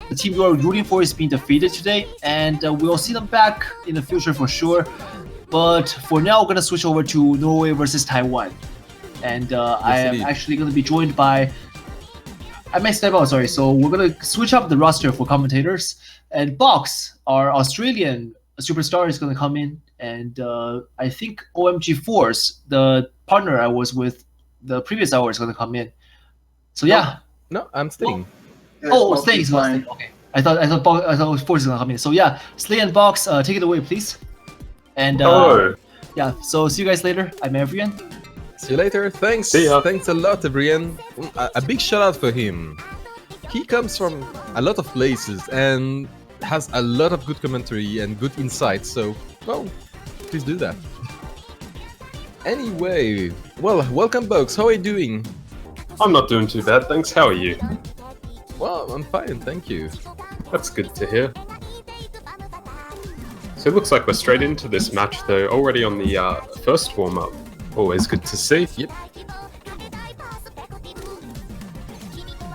the team you are rooting for is being defeated today, and we'll see them back in the future for sure. But for now, we're gonna switch over to Norway versus Taiwan, and I am indeed. actually gonna be joined by. I may step out, sorry. So we're gonna switch up the roster for commentators, and Box, our Australian superstar, is gonna come in, and I think OMG Force, the partner I was with the previous hour, is gonna come in. So yeah. No, I'm staying. Oh, Slay is gonna stay. Okay. I thought Force is gonna come in. So yeah, Slay and Box, take it away, please. And yeah, so see you guys later. I'm Evrian. See you later. Thanks. See ya. Thanks a lot, Brian. A big shout out for him. He comes from a lot of places and has a lot of good commentary and good insights. So, well, please do that. Anyway, well, welcome, Bugs. How are you doing? I'm not doing too bad, thanks. How are you? Well, I'm fine, thank you. That's good to hear. So it looks like we're straight into this match, though, already on the first warm-up. Always good to see. Yep.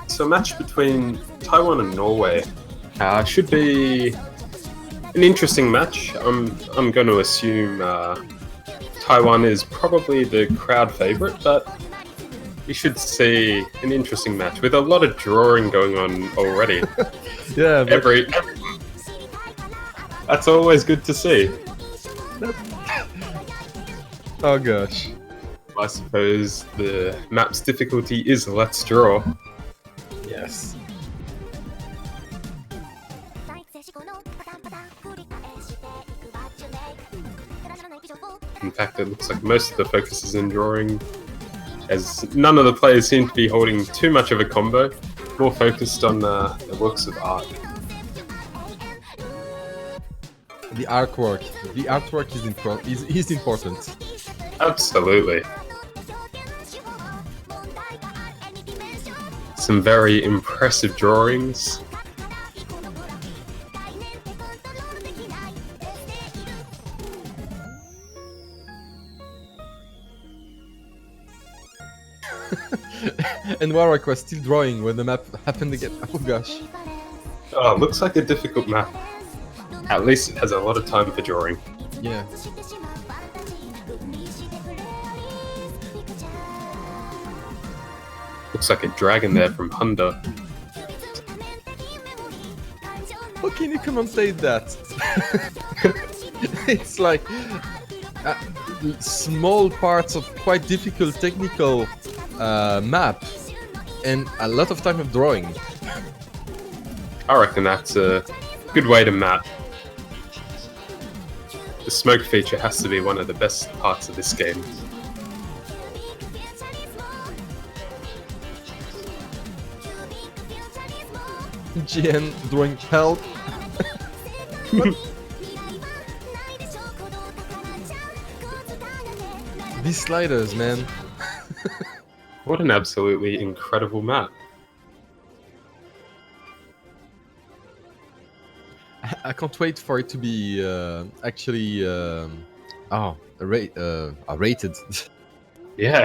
So a match between Taiwan and Norway should be an interesting match. I'm going to assume Taiwan is probably the crowd favorite, but we should see an interesting match with a lot of drawing going on already. Yeah, but Every That's always good to see. oh gosh. I suppose the map's difficulty is Let's Draw. Yes. In fact, it looks like most of the focus is in drawing, as none of the players seem to be holding too much of a combo, more focused on the works of art. The artwork. The artwork is important. Absolutely. Some very impressive drawings. And Warwick was still drawing when the map happened again. Oh gosh. Oh, looks like a difficult map. At least it has a lot of time for drawing. Yeah. Looks like a dragon there from Honda. How can you commentate that? It's like small parts of quite difficult technical map and a lot of time of drawing. I reckon that's a good way to map. The smoke feature has to be one of the best parts of this game. GN drawing help. These sliders, man. What an absolutely incredible map. I can't wait for it to be actually rated. Yeah,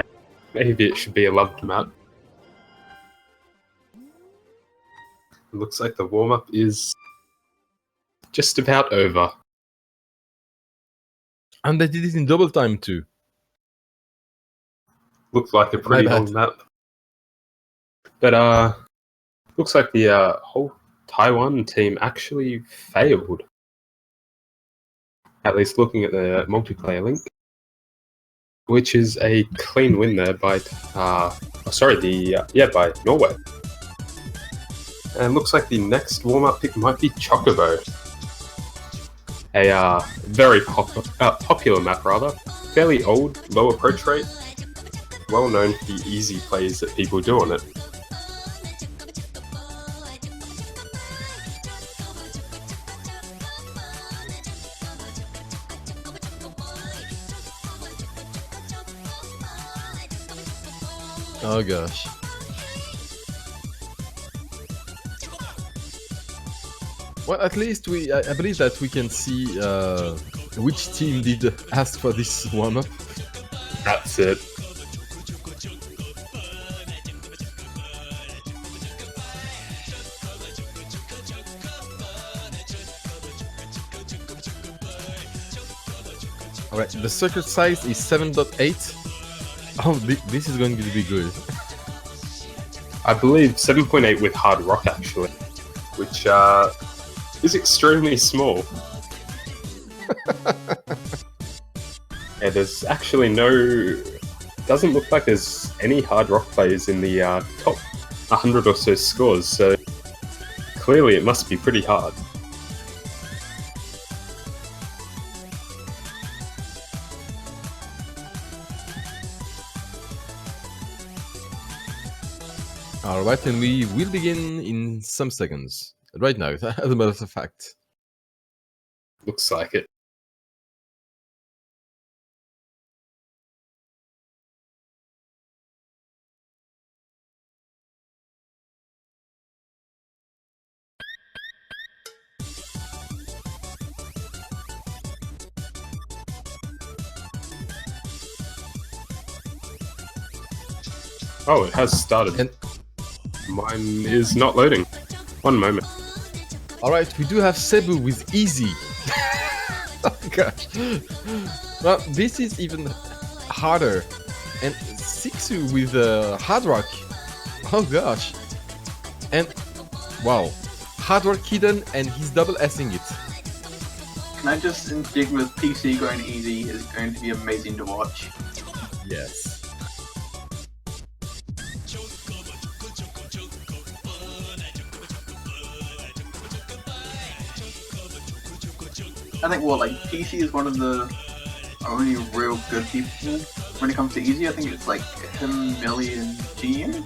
maybe it should be a loved map. It looks like the warm-up is just about over. And they did it in double time too. Looks like a pretty My long map. But looks like the whole Taiwan team actually failed. At least looking at the multiplayer link, which is a clean win there by by Norway. And looks like the next warm-up pick might be Chocobo. A very popular map, rather. Fairly old, low approach rate. Well known for the easy plays that people do on it. Oh gosh. Well, at least I believe that we can see which team did ask for this warm-up. That's it. Alright, the circuit size is 7.8. Oh, this is going to be good. I believe 7.8 with hard rock actually, which is extremely small. Yeah, there's actually doesn't look like there's any hard rock players in the top 100 or so scores, so clearly it must be pretty hard. Alright, and we will begin in some seconds. Right now, as a matter of fact. Looks like it. Oh, it has started. And mine is not loading. One moment. alright, we do have Cebu with easy. Oh gosh. Well, this is even harder. And Sixu with hard rock. Oh gosh. And wow. Hard rock hidden and he's double S-ing it. Can I just interject with PC going easy is going to be amazing to watch. Yes. I think like PC is one of the only real good people when it comes to easy. I think it's like him, Millie, and GM.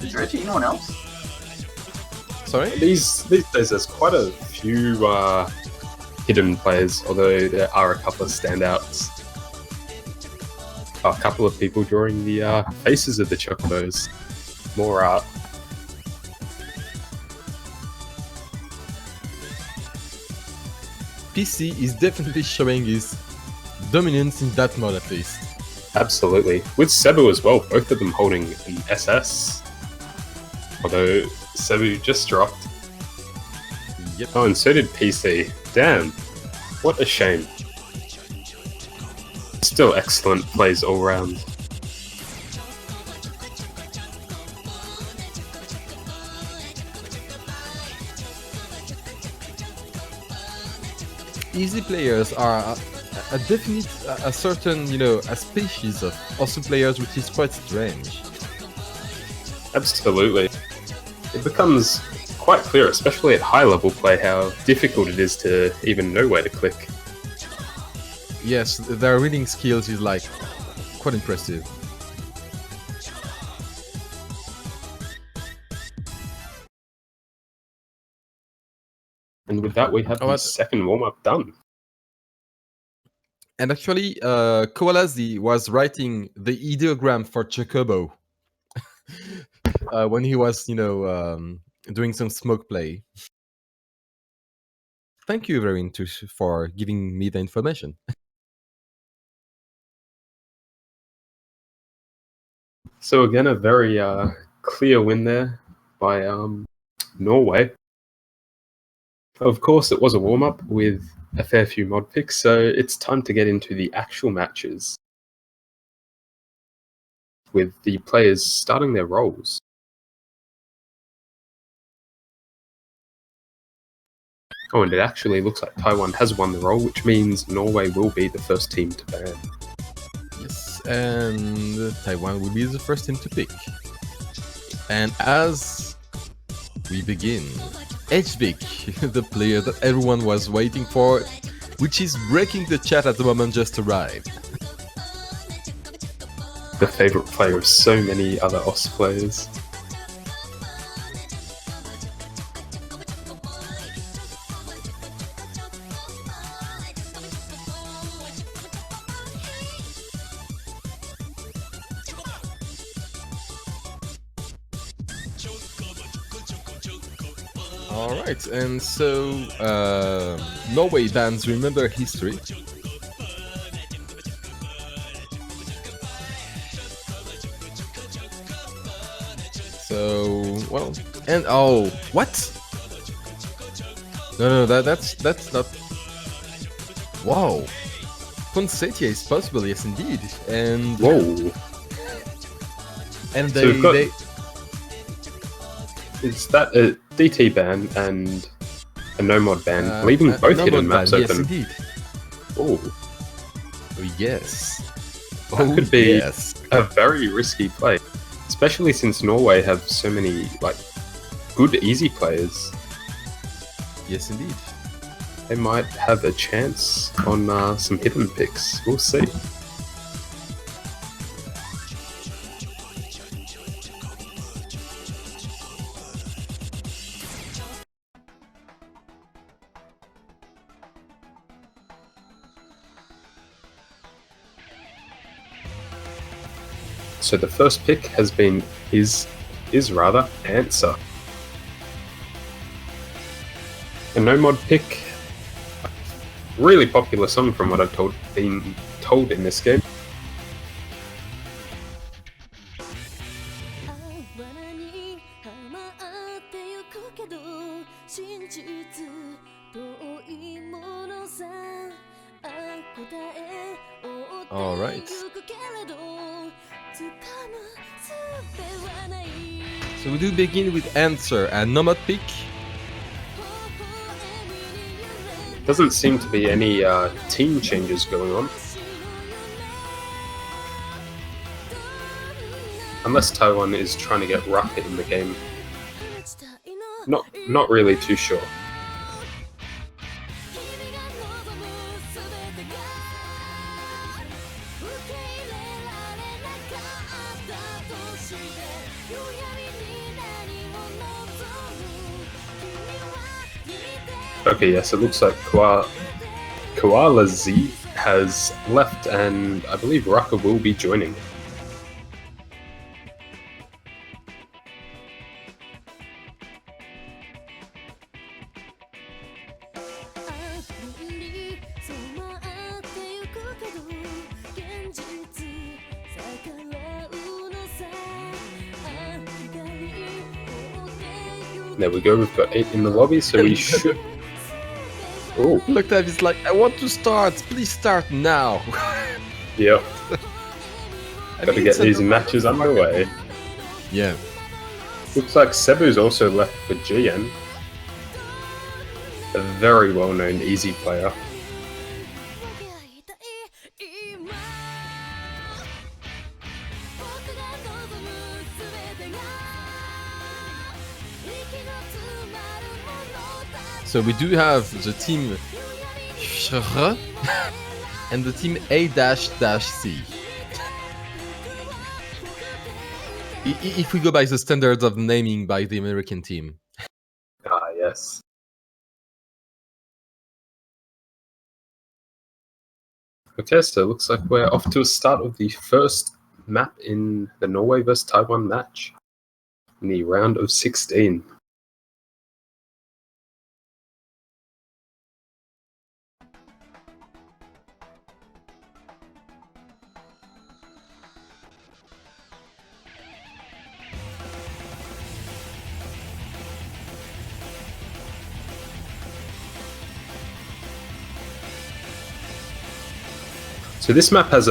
Is there actually anyone else? Sorry? These days there's quite a few hidden players, although there are a couple of standouts. A couple of people drawing the faces of the Chocobos. More art. PC is definitely showing his dominance in that mode at least. Absolutely. With Cebu as well, both of them holding an SS. Although Cebu just dropped. Yep. Oh, and so did PC. Damn. What a shame. Still excellent plays all round. Easy players are a definite, a certain, a species of awesome players, which is quite strange. Absolutely. It becomes quite clear, especially at high level play, how difficult it is to even know where to click. Yes, their reading skills is like quite impressive. And with that, we have the second warm-up done. And actually, Kowalasi was writing the ideogram for Chocobo when he was, doing some smoke play. Thank you, very for giving me the information. So again, a very clear win there by Norway. Of course, it was a warm-up with a fair few mod picks, so it's time to get into the actual matches, with the players starting their roles. Oh, and it actually looks like Taiwan has won the role, which means Norway will be the first team to ban. Yes, and Taiwan will be the first team to pick. And as we begin, HVIC, the player that everyone was waiting for, which is breaking the chat at the moment, just arrived. The favorite player of so many other OS players. Alright, and so Norway bans remember history. So, well, and oh, what? No, that's not. Wow. Poinsettia is possible, yes, indeed. And Whoa. and So they we've got- they Is that a DT ban and a no mod ban, leaving a both no hidden mod maps ban, yes, open? indeed. Oh, Oh, yes. that could be yes. a very risky play, especially since Norway have so many good easy players. Yes, indeed. They might have a chance on some hidden picks. We'll see. So the first pick has been is rather answer. A no mod pick, really popular song from what I've been told in this game. All right. So we do begin with answer and no mod pick. Doesn't seem to be any team changes going on. Unless Taiwan is trying to get Rocket in the game. Not really too sure. Okay, yes, it looks like Koala Z has left, and I believe Raka will be joining. There we go, we've got 8 in the lobby, so we should... Oh, Look, is like, I want to start. Please start now. yeah, I gotta mean, get it's a these no- matches underway. Yeah. Looks like Cebu's also left for GN. A very well-known easy player. So we do have the team Shr and the team A-C. If we go by the standards of naming by the American team. Ah, yes. Okay, so it looks like we're off to a start of the first map in the Norway vs Taiwan match in the round of 16. So this map has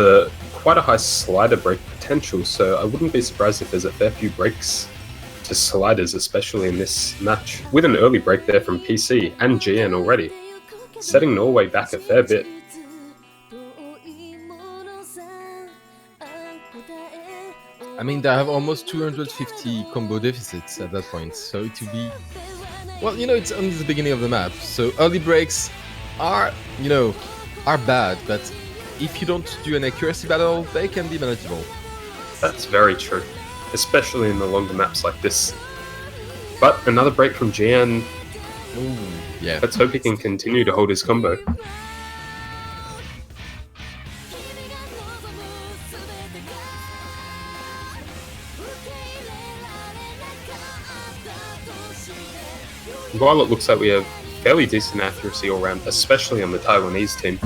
quite a high slider break potential, so I wouldn't be surprised if there's a fair few breaks to sliders, especially in this match, with an early break there from PC and GN already, setting Norway back a fair bit. I mean, they have almost 250 combo deficits at that point, so it will be... Well, it's only the beginning of the map, so early breaks are, are bad, but if you don't do an accuracy battle, they can be manageable. That's very true, especially in the longer maps like this. But another break from GN. Ooh, yeah. Let's hope he can continue to hold his combo. While it looks like we have fairly decent accuracy all round, especially on the Taiwanese team,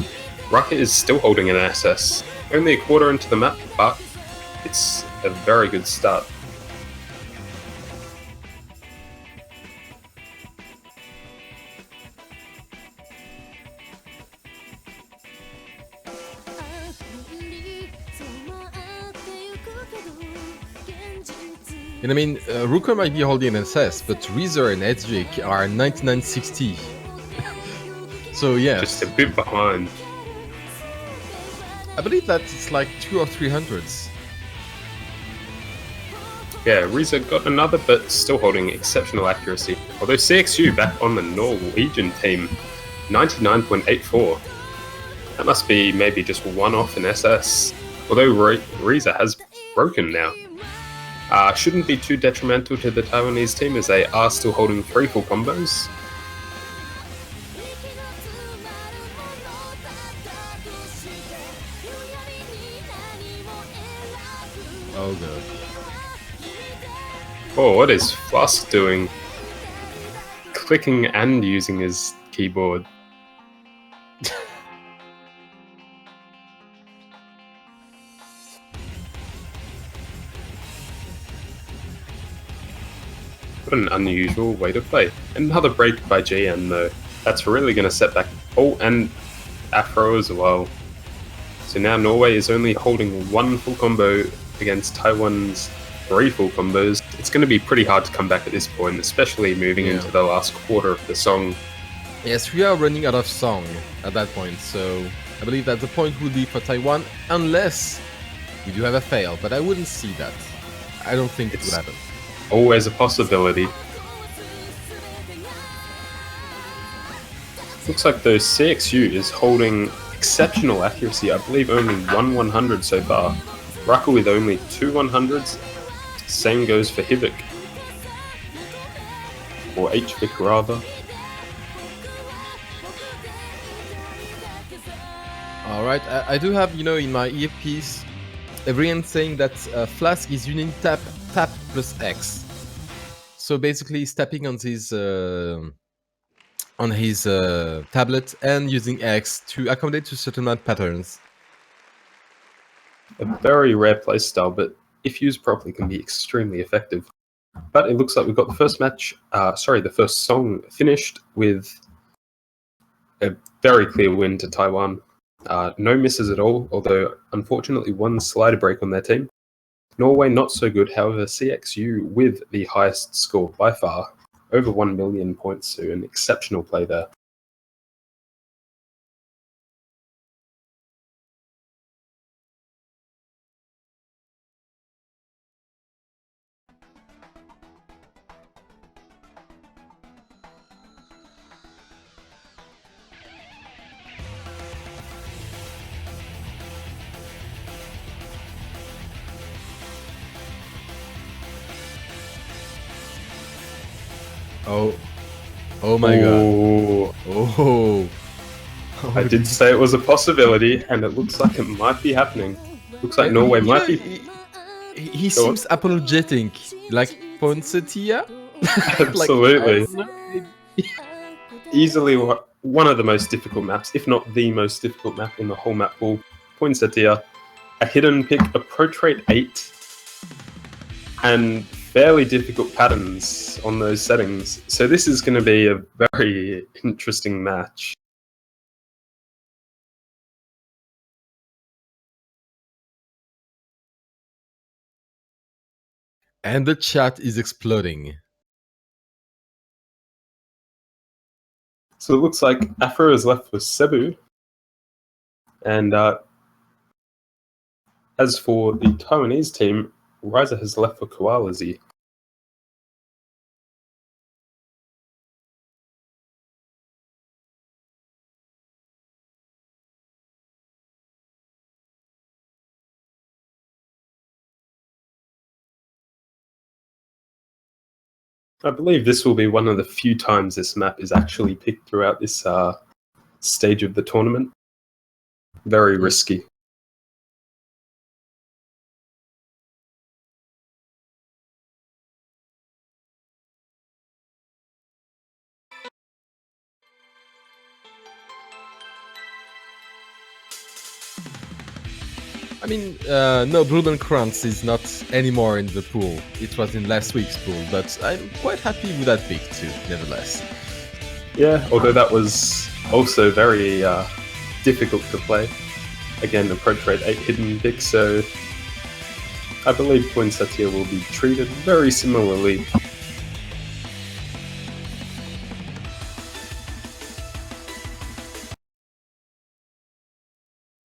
Rocket is still holding an SS. Only a quarter into the map, but it's a very good start. And I mean, Ruka might be holding an SS, but Reezer and Edgic are 9960. So yeah, Just a bit behind. I believe that it's like 200 or 300s. Yeah, Riza got another, but still holding exceptional accuracy. Although CXU back on the Norwegian team, 99.84. That must be maybe just one off in SS. Although Riza has broken now. Shouldn't be too detrimental to the Taiwanese team as they are still holding 3 full combos. Oh god. Oh, what is Flusk doing? Clicking and using his keyboard. What an unusual way to play. Another break by GN though. That's really going to set back... Oh, and Afro as well. So now Norway is only holding 1 full combo against Taiwan's 3 full combos. It's going to be pretty hard to come back at this point, especially moving into the last quarter of the song. Yes, we are running out of song at that point, so I believe that the point will be for Taiwan, unless we do have a fail, but I wouldn't see that. I don't think it will happen. Always a possibility. Looks like though CXU is holding exceptional accuracy. I believe only 1 100 so far. Rucker with only 2 100s. Same goes for Hivik. Or HVic rather. Alright, I do have, in my earpiece, everyone saying that Flask is using tap plus X. So basically he's tapping on his tablet and using X to accommodate to certain patterns. A very rare playstyle, but if used properly can be extremely effective. But it looks like we've got the first match, the first song finished with a very clear win to Taiwan. No misses at all, although unfortunately 1 slider break on their team. Norway not so good, however CXU with the highest score by far, over 1 million points, so an exceptional play there. Oh my god. Oh. I did say it was a possibility, and it looks like it might be happening. Looks like Norway might be... He seems apologetic, like Poinsettia? Absolutely. Easily one of the most difficult maps, if not the most difficult map in the whole map pool. Poinsettia, a hidden pick, a pro trait 8, and fairly difficult patterns on those settings. So this is going to be a very interesting match. And the chat is exploding. So it looks like Afro is left with Cebu. And as for the Taiwanese team, Riza has left for Koalazi. I believe this will be one of the few times this map is actually picked throughout this stage of the tournament. Very risky. I mean, no, Blumenkrantz is not anymore in the pool. It was in last week's pool, but I'm quite happy with that pick too, nevertheless. Yeah, although that was also very difficult to play. Again, the Pro Trade 8 hidden pick, so I believe poinsettia will be treated very similarly.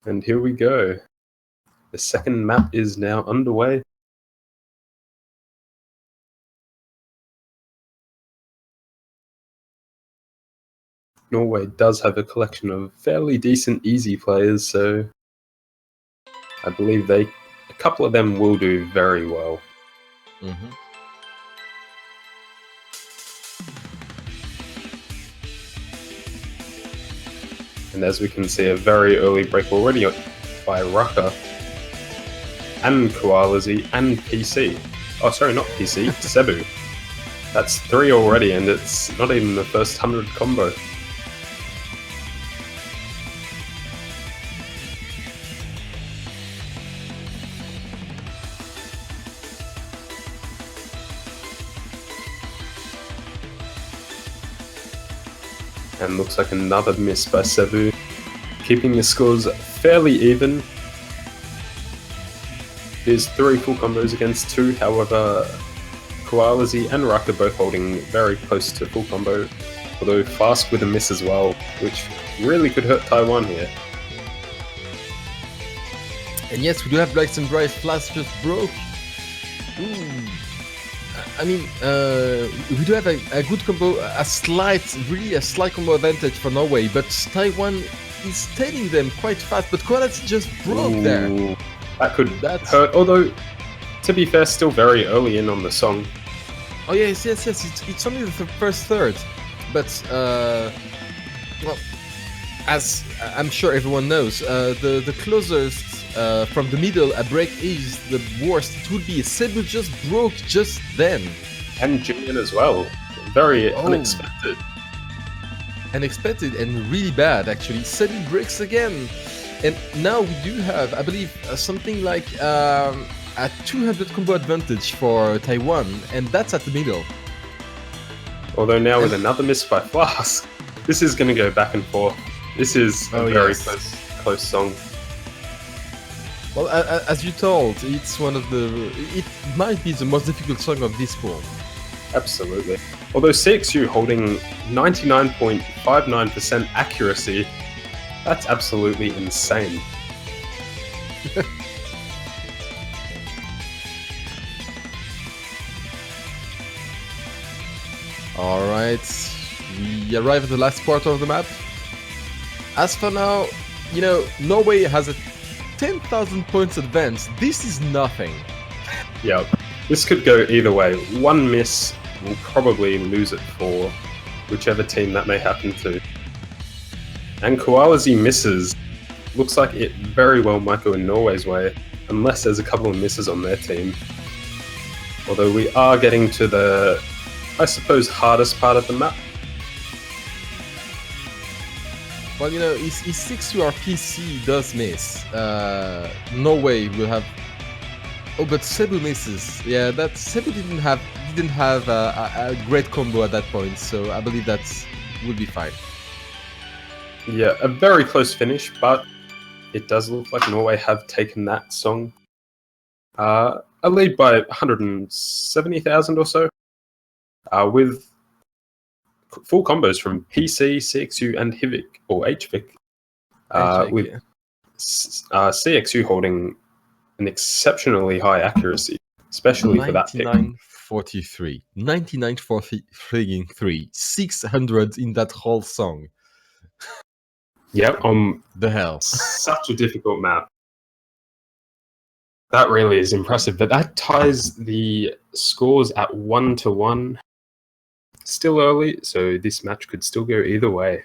And here we go. The second map is now underway. Norway does have a collection of fairly decent easy players, so I believe a couple of them will do very well. Mm-hmm. And as we can see, a very early break already by Rucker and Koalazi and PC. Oh, sorry, not PC, Cebu. That's 3 already, and it's not even the first 100 combo. And looks like another miss by Cebu, keeping the scores fairly even. There's 3 full combos against 2, however, Koalazi and Ruck are both holding very close to full combo, although Fast with a miss as well, which really could hurt Taiwan here. And yes, we do have Black and Bright. Flash just broke. Ooh. I mean, we do have a good combo, really a slight combo advantage for Norway, but Taiwan is tailing them quite fast, but Koalazi just broke there. That could hurt, although, to be fair, still very early in on the song. Oh yes, it's only the first third, but, well, as I'm sure everyone knows, the closest from the middle a break is the worst. It would be Cebu just broke just then. And Julian as well. Very unexpected. Unexpected and really bad, actually. Cebu breaks again. And now we do have, I believe, something like a 200 combo advantage for Taiwan, and that's at the middle. Although now with another miss by Flask, this is going to go back and forth. This is a very close song. Well, as you told, it's it might be the most difficult song of this pool. Absolutely. Although CXU holding 99.59% accuracy, that's absolutely insane. Alright, we arrive at the last quarter of the map. As for now, you know, Norway has a 10,000 points advance. This is nothing. Yep. This could go either way. One miss will probably lose it for whichever team that may happen to. And Koalazi misses. Looks like it very well might go in Norway's way, unless there's a couple of misses on their team. Although we are getting to the, I suppose, hardest part of the map. Well, you know, if 6 or PC does miss, Norway will have. Oh, but Cebu misses. Yeah, that Cebu didn't have a great combo at that point, so I believe that will be fine. Yeah, a very close finish, but it does look like Norway have taken that song. A lead by 170,000 or so, with full combos from PC, CXU, and Hivik, or HVIC, with CXU holding an exceptionally high accuracy, especially for that pick. 9943, 600 in that whole song. Yep, the hell. Such a difficult map. That really is impressive, but that ties the scores at 1-1. Still early, so this match could still go either way.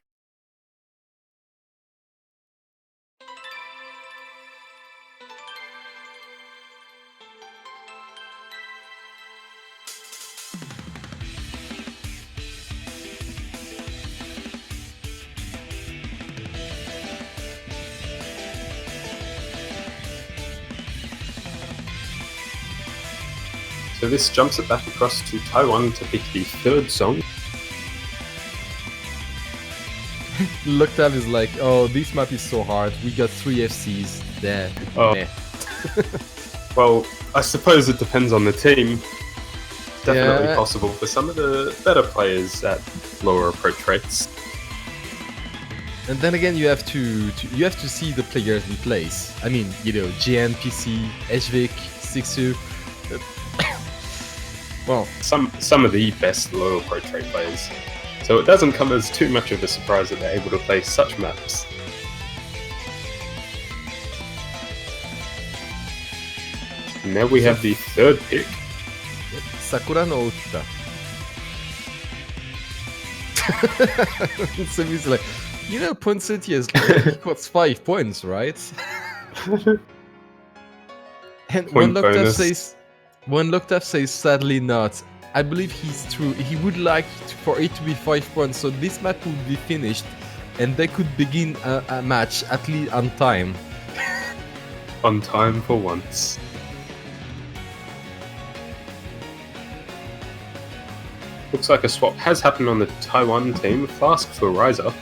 So this jumps it back across to Taiwan to pick the third song. Loctal is like, oh, this map is so hard. We got 3 FCs there. Oh. Well, I suppose it depends on the team. Definitely Yeah. possible for some of the better players at lower approach rates. And then again, you have to see the players in place. I mean, GN, PC, HVIC, Sixu. Well, Some of the best low approach rate players. So it doesn't come as too much of a surprise that they're able to play such maps. And now we have the third pick. Sakura no Uta. So he's like, Poinsettia is costs 5 points, right? And Point bonus. When Locktaff says sadly not, I believe he's true. He would like for it to be 5 points, so this map would be finished, and they could begin a match at least on time. On time for once. Looks like a swap has happened on the Taiwan team. Flask for Riser.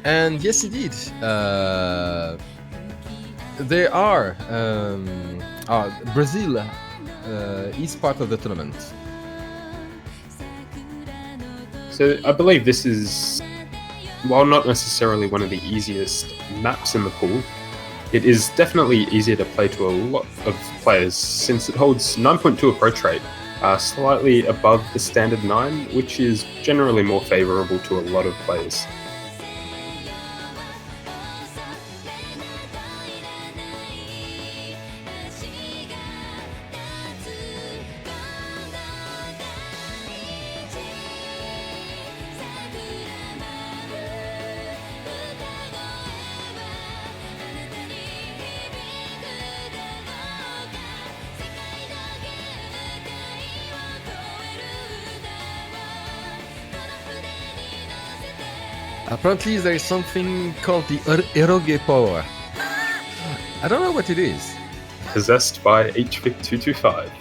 And yes, indeed, there are. Brazil is part of the tournament. So I believe this is, while not necessarily one of the easiest maps in the pool, it is definitely easier to play to a lot of players since it holds 9.2 approach rate, slightly above the standard 9, which is generally more favourable to a lot of players. Apparently, there is something called the eroge power. I don't know what it is. Possessed by HVIC 225.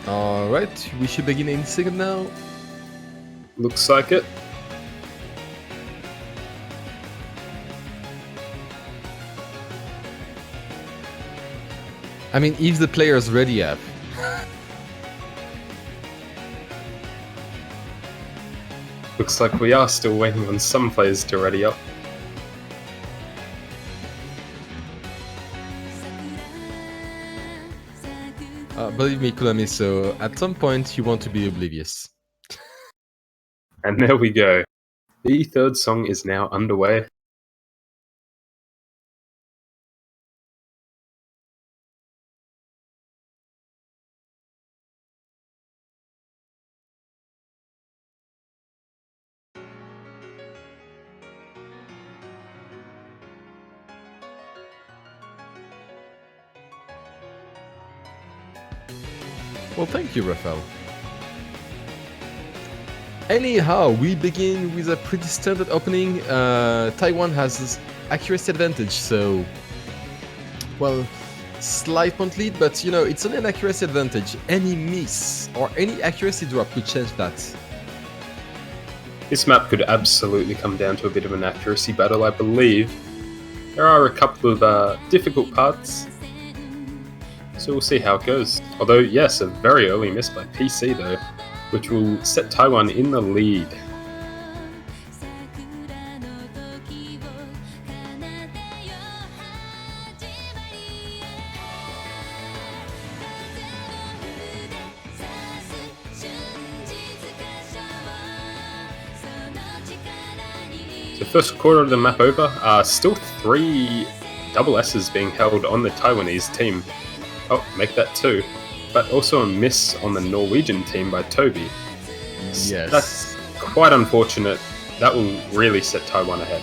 Alright, we should begin in second now. Looks like it. I mean, if the player's ready up. Looks like we are still waiting on some players to ready up. Believe me, Kulami, so at some point you want to be oblivious. And there we go. The third song is now underway. Well, thank you, Rafael. Anyhow, we begin with a pretty standard opening. Taiwan has this accuracy advantage, so... Well, slight point lead, but it's only an accuracy advantage. Any miss or any accuracy drop could change that. This map could absolutely come down to a bit of an accuracy battle, I believe. There are a couple of difficult parts, so we'll see how it goes. Although, yes, a very early miss by PC though, which will set Taiwan in the lead. So first quarter of the map over, still 3 double S's being held on the Taiwanese team. Oh, make that 2. But also a miss on the Norwegian team by Toby. Yes. That's quite unfortunate. That will really set Taiwan ahead.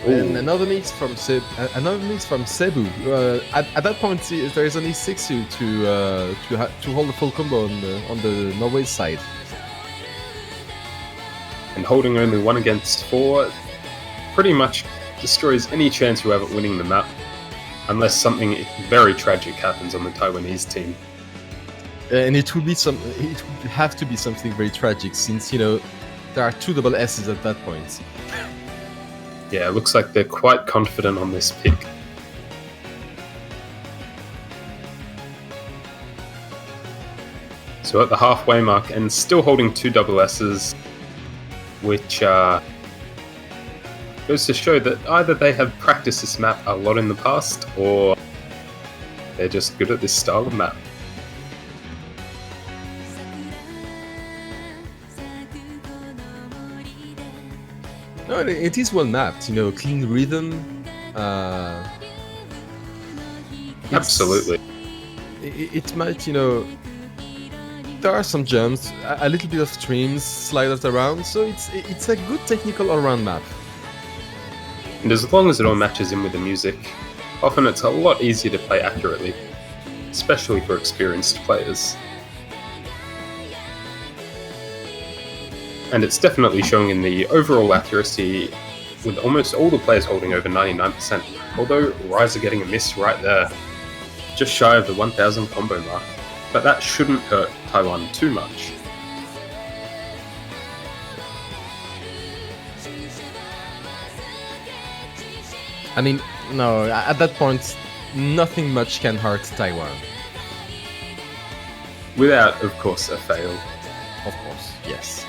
And Ooh. another miss from Cebu. At that point, there is only 6-2 to hold the full combo on the Norway side. And holding only 1 against 4 pretty much destroys any chance you have at winning the map, unless something very tragic happens on the Taiwanese team. and it would have to be something very tragic, since there are two double S's at that point. Yeah, it looks like they're quite confident on this pick. So at the halfway mark, and still holding two double S's, which goes to show that either they have practiced this map a lot in the past, or they're just good at this style of map. No, it is well mapped. Clean rhythm. Absolutely. It might, there are some jumps, a little bit of streams, sliders around, so it's a good technical all-round map. And as long as it all matches in with the music, often it's a lot easier to play accurately, especially for experienced players. And it's definitely showing in the overall accuracy, with almost all the players holding over 99%, although Rise are getting a miss right there, just shy of the 1000 combo mark, but that shouldn't hurt Taiwan too much. I mean, no, at that point, nothing much can hurt Taiwan. Without, of course, a fail. Of course, yes.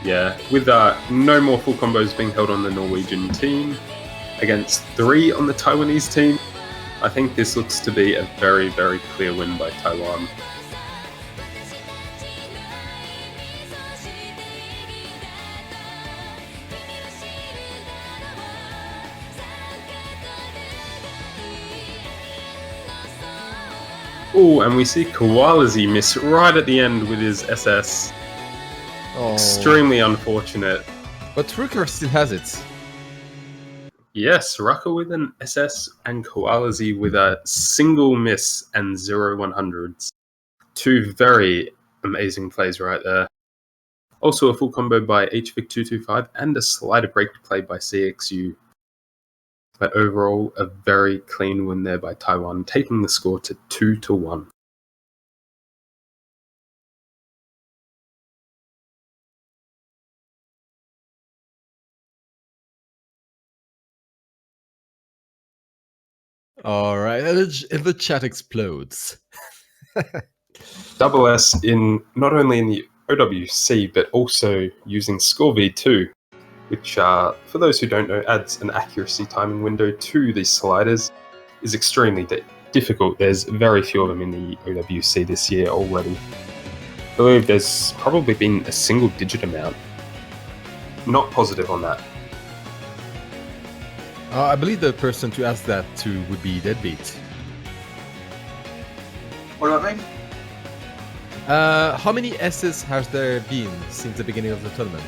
Yeah, with no more full combos being held on the Norwegian team, against 3 on the Taiwanese team, I think this looks to be a very, very clear win by Taiwan. Oh, and we see Kowalski miss right at the end with his SS. Oh. Extremely unfortunate. But Rucker still has it. Yes, Rucker with an SS and Kowalski with a single miss and 0 100s. Two very amazing plays right there. Also a full combo by HVic225 and a slider break play by CXU. But overall, a very clean win there by Taiwan, taking the score to 2-1. Alright, and the chat explodes. Double S in not only in the OWC, but also using Score V2, which, for those who don't know, adds an accuracy timing window to these sliders, is extremely difficult. There's very few of them in the OWC this year already. I believe there's probably been a single-digit amount. Not positive on that. I believe the person to ask that to would be Deadbeat. What about me? How many S's has there been since the beginning of the tournament?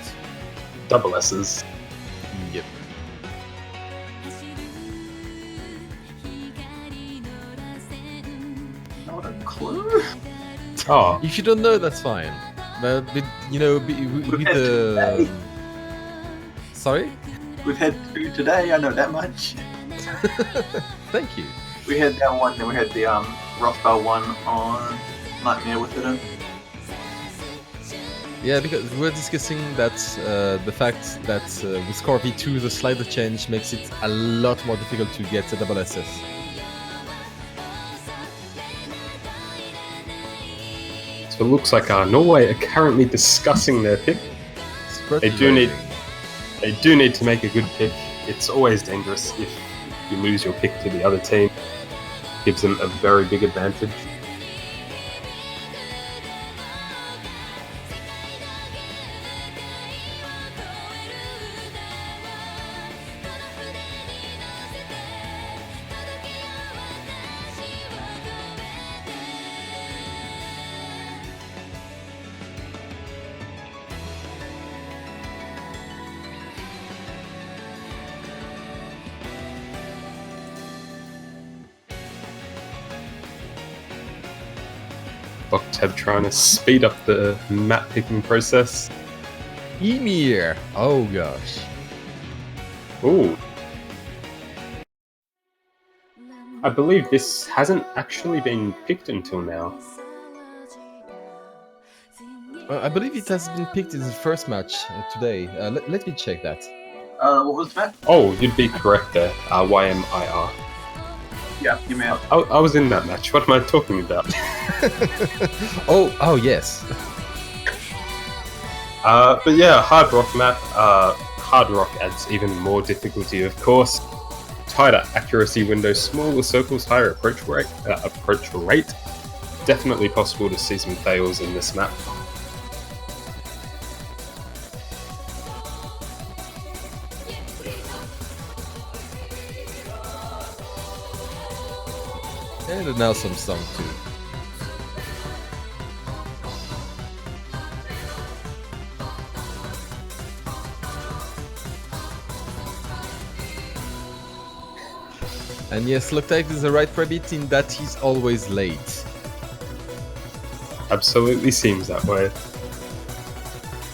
Double S's. Yep. Not a clue. Oh, If you don't know, that's fine. But with the... Sorry? We've had 2 today, I know that much. Thank you. We had that one, then we had the Rothbell one on Nightmare with it. Yeah, because we're discussing that the fact that with Score V2 the slider change makes it a lot more difficult to get a double SS. so it looks like Norway are currently discussing their pick. They do need to make a good pick. It's always dangerous if you lose your pick to the other team. Gives them a very big advantage. Boktev trying to speed up the map picking process. Emir! Oh gosh. Ooh. I believe this hasn't actually been picked until now. I believe it has been picked in the first match today. Let me check that. What was that? Oh, you'd be correct there. YMIR. Yeah, you may have. I was in that match. What am I talking about? Oh yes. But yeah, hard rock map. Hard rock adds even more difficulty, of course. Tighter accuracy window, smaller circles, higher approach rate. Definitely possible to see some fails in this map. And now some song too. And yes, Loctite is the right rabbit in that he's always late. Absolutely seems that way.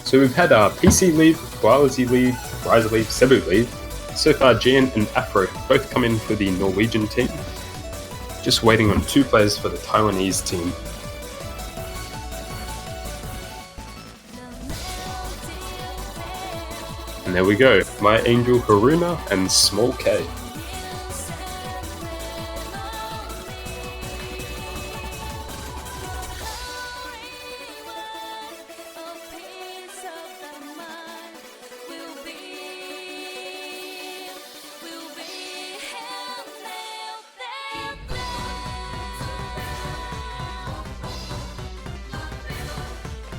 So we've had PC lead, Quality lead, Rise lead, Cebu lead. So far, Gian and Afro both come in for the Norwegian team. Just waiting on 2 players for the Taiwanese team. And there we go, My Angel Haruna and Small K.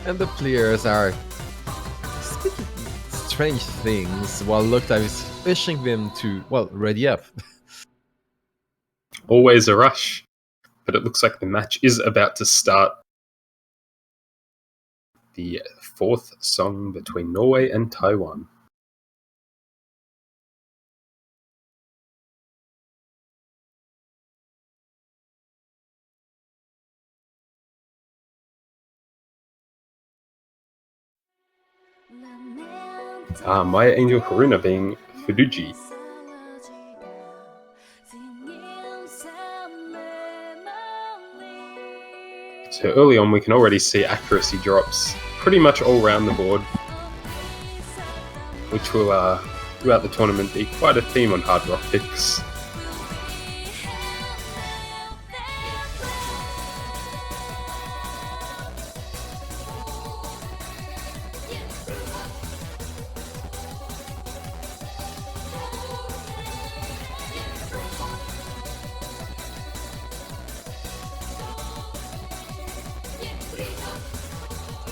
And the players are speaking strange things while Loctite is pushing them to, well, ready up. Always a rush, but it looks like the match is about to start. The 4th song between Norway and Taiwan. My Angel Haruna being Fuduji. So early on we can already see accuracy drops pretty much all around the board, which will throughout the tournament be quite a theme on hard rock picks.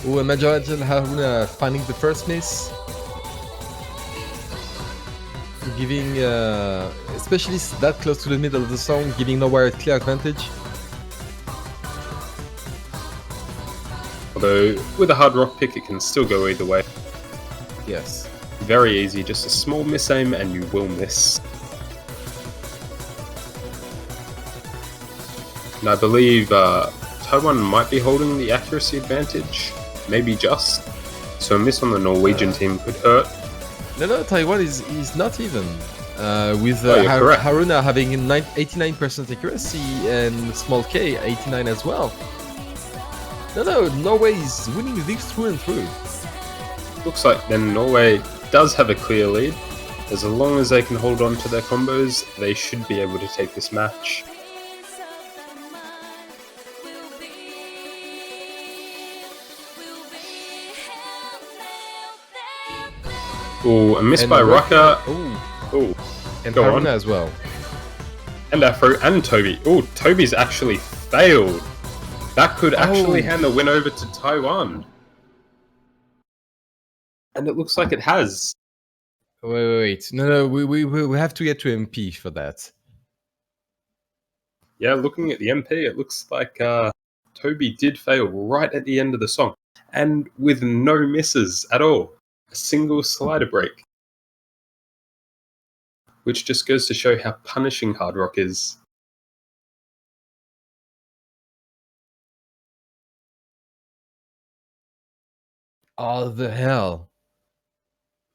Ooh, imagine Haruna finding the first miss. Giving, especially that close to the middle of the song, giving Norway a clear advantage. Although, with a hard rock pick it can still go either way. Yes. Very easy, just a small misaim and you will miss. And I believe Taiwan might be holding the accuracy advantage, maybe just. So a miss on the Norwegian team could hurt. No, Taiwan is not even. With you're correct. Haruna having 89% accuracy and Small K 89 as well. No, Norway is winning this through and through. Looks like then Norway does have a clear lead. As long as they can hold on to their combos, they should be able to take this match. Ooh, a miss And by Rucker. Ooh, Ooh, and go Haruna on. as well. And Afro and Toby. Ooh, Toby's actually failed. That could actually hand the win over to Taiwan. And it looks like it has. Wait. No, we have to get to MP for that. Yeah, looking at the MP, it looks like Toby did fail right at the end of the song. And with no misses at all. A single slider break. Which just goes to show how punishing hard rock is. Oh, the hell.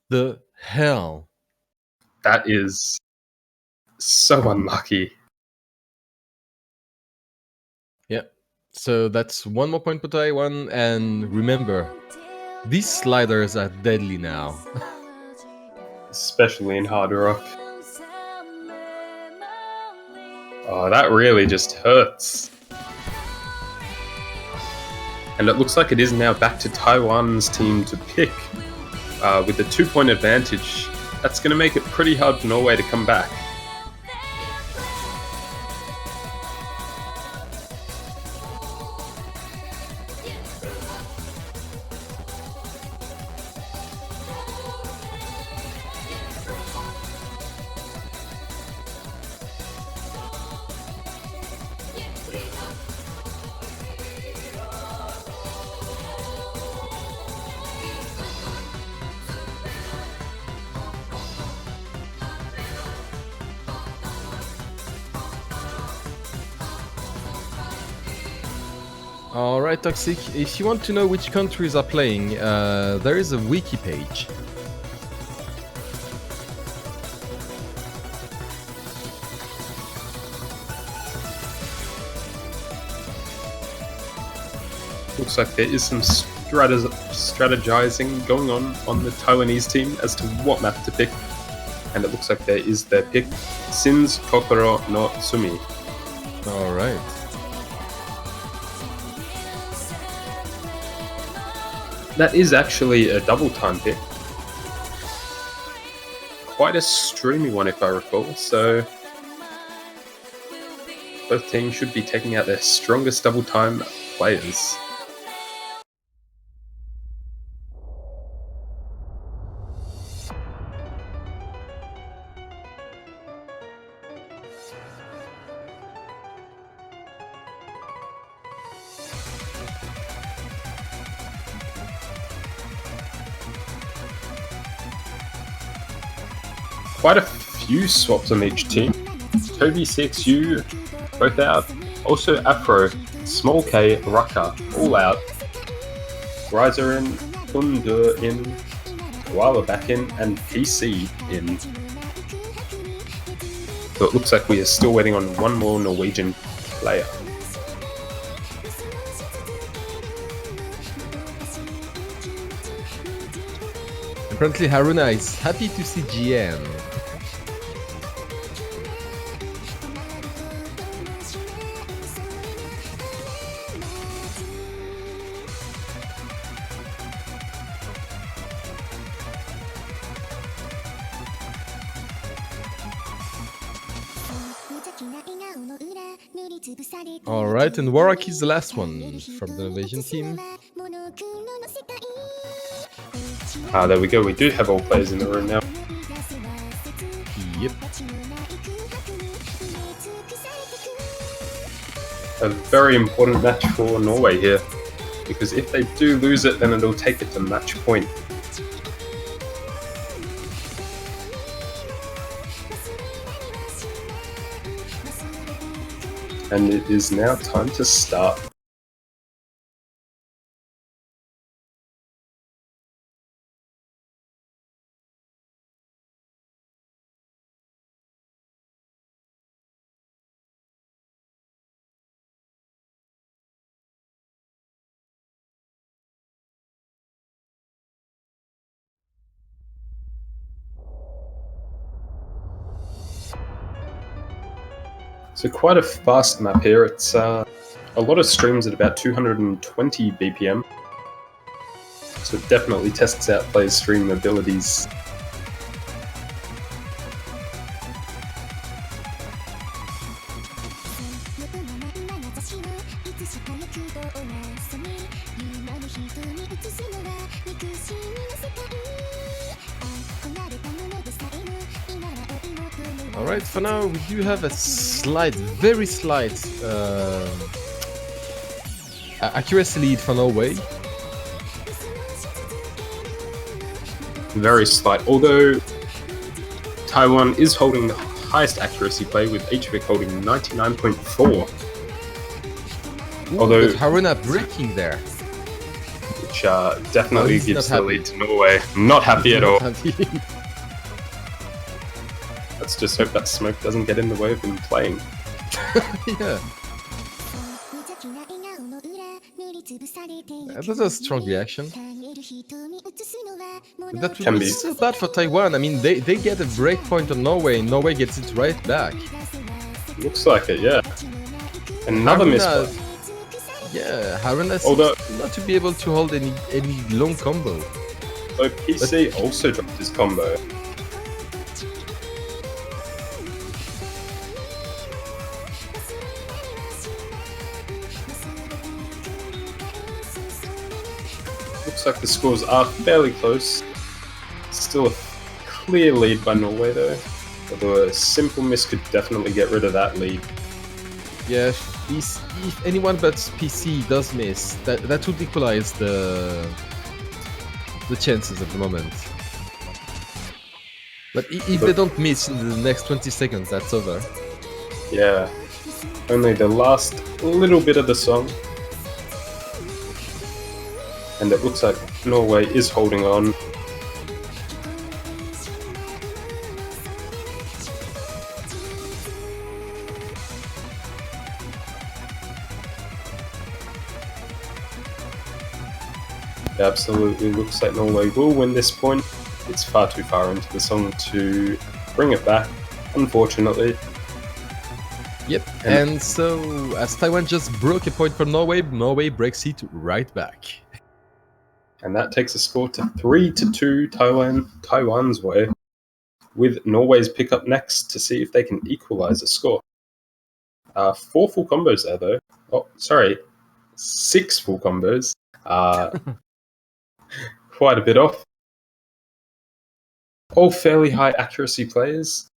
The hell. That is so unlucky. Yep. So that's 1 more point for Taiwan. And remember, these sliders are deadly now. Especially in hard rock. Oh, that really just hurts. And it looks like it is now back to Taiwan's team to pick with a 2-point advantage. That's going to make it pretty hard for Norway to come back. Alright, Toxic, if you want to know which countries are playing, there is a wiki page. Looks like there is some strategizing going on the Taiwanese team as to what map to pick. And it looks like there is their pick, Sins Kokoro no Sumi. Alright. That is actually a double time pick. Quite a streamy one if I recall, so both teams should be taking out their strongest double time players. Quite a few swaps on each team. Toby, CXU, both out. Also Afro, Small K, Rucker, all out. Riser in, Undur in, Koala back in, and PC in. So it looks like we are still waiting on one more Norwegian player. Apparently Haruna is happy to see GN. Alright, and Warwick is the last one from the Norwegian team. There we go, we do have all players in the room now. Yep. A very important match for Norway here, because if they do lose it, then it'll take it to match point. And it is now time to start. So quite a fast map here. It's a lot of streams at about 220 BPM. So it definitely tests out players' stream abilities. Alright, for now we do have a slight, very slight accuracy lead for Norway. Very slight, although Taiwan is holding the highest accuracy play with HVIC holding 99.4. Although But Haruna breaking there. Which definitely he's gives not the lead to Norway. Not happy at all. Let's just hope that smoke doesn't get in the way of him playing. Yeah. That was a strong reaction. That would Can be be. so bad for Taiwan. I mean, they get a break point on Norway, and Norway gets it right back. Looks like it, yeah. Another Haruna, misplay. yeah, Haruna seems Although- not to be able to hold any long combo. So PC also dropped his combo. Looks like the scores are fairly close. Still a clear lead by Norway though. Although a simple miss could definitely get rid of that lead. Yeah, if anyone but PC does miss, that would equalize the chances at the moment. But if they don't miss in the next 20 seconds, that's over. Yeah. Only the last little bit of the song. And it looks like Norway is holding on. It absolutely looks like Norway will win this point. It's far too far into the song to bring it back, unfortunately. Yep. And so, as Taiwan just broke a point from Norway, Norway breaks it right back. And that takes the score to 3-2 Taiwan's way, with Norway's pick up next to see if they can equalize the score. 4 full combos there though. Oh, sorry, 6 full combos. Quite a bit off. All fairly high accuracy players.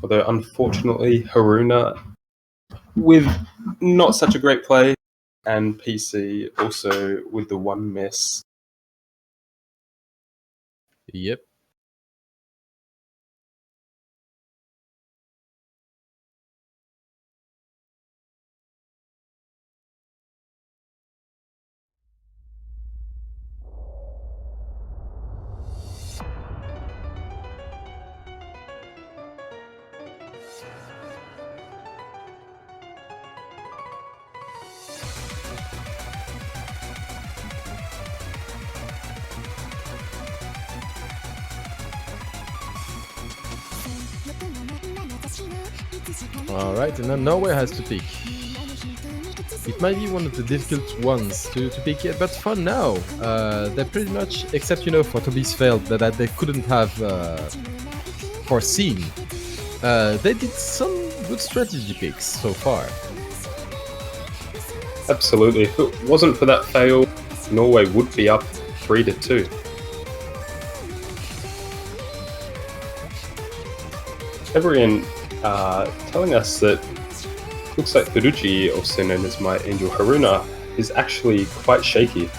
Although unfortunately Haruna with not such a great play, and PC also with the 1 miss. Yep. Alright, and then Norway has to pick. It might be one of the difficult ones to pick yet, but for now, they pretty much, except for Toby's failed that they couldn't have foreseen, they did some good strategy picks so far. Absolutely. If it wasn't for that fail, Norway would be up 3-2. Everyone telling us that looks like Furuji, also known as My Angel Haruna, is actually quite shaky.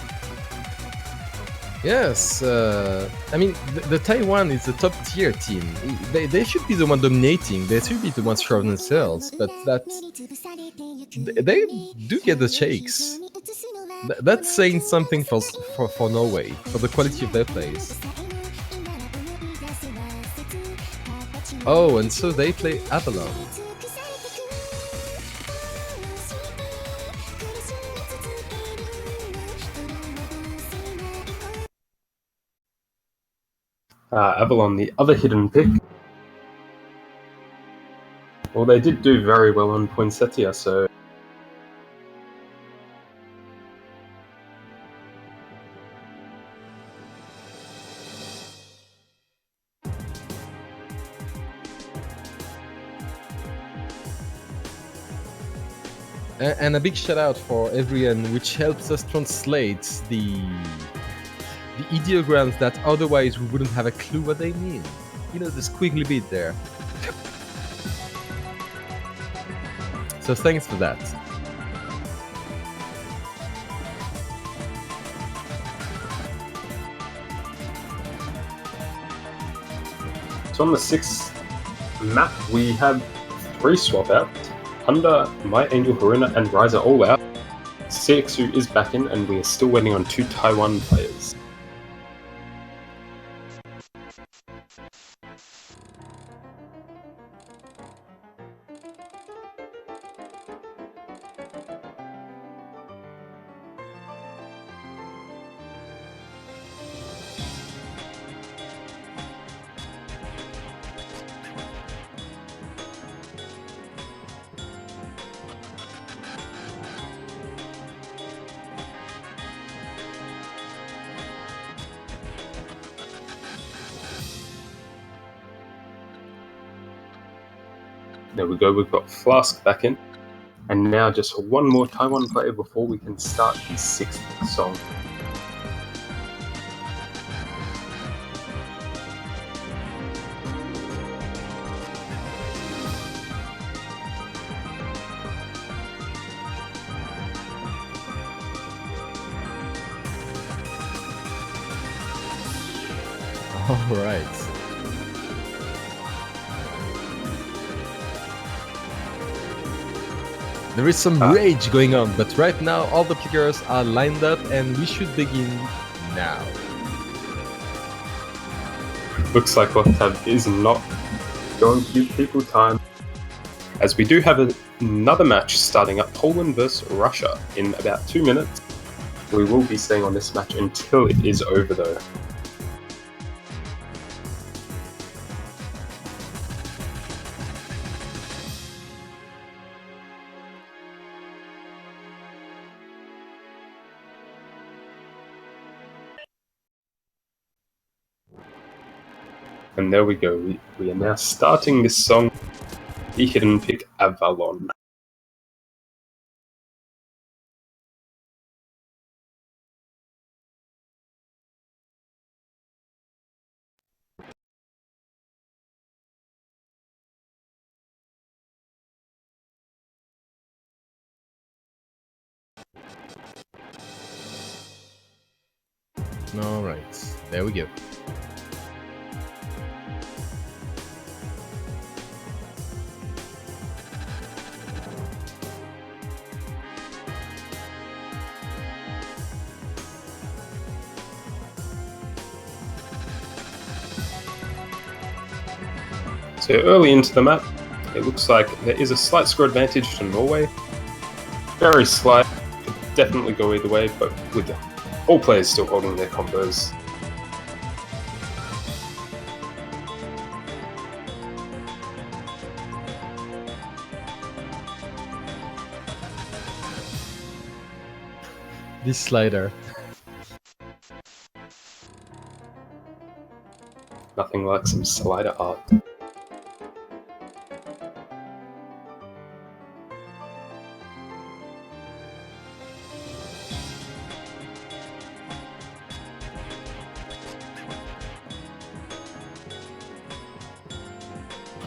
Yes, I mean, the Taiwan is a top tier team. They should be the one dominating, they should be the ones sure of themselves, but they do get the shakes. That's saying something for Norway, for the quality of their plays. Oh, and so they play Avalon. Avalon, the other hidden pick. Well, they did do very well on Poinsettia, so... And a big shout out for everyone which helps us translate the ideograms that otherwise we wouldn't have a clue what they mean. The squiggly bit there. So thanks for that. So on the 6th map, we have 3 swap outs. Under My Angel Haruna and Ryza all out. CXU is back in, and we are still waiting on 2 Taiwan players. There we go, we've got Flask back in. And now just one more Taiwan player before we can start the 6th song. Alright. There is some rage going on, but right now all the players are lined up and we should begin now. Looks like Octav is not going to give people time, as we do have another match starting up, Poland versus Russia, in about 2 minutes. We will be staying on this match until it is over though. And there we go, we are now starting this song, the hidden pick Avalon. Alright, there we go. So early into the map, it looks like there is a slight score advantage to Norway. Very slight, could definitely go either way, but with all players still holding their combos. This slider. Nothing like some slider art.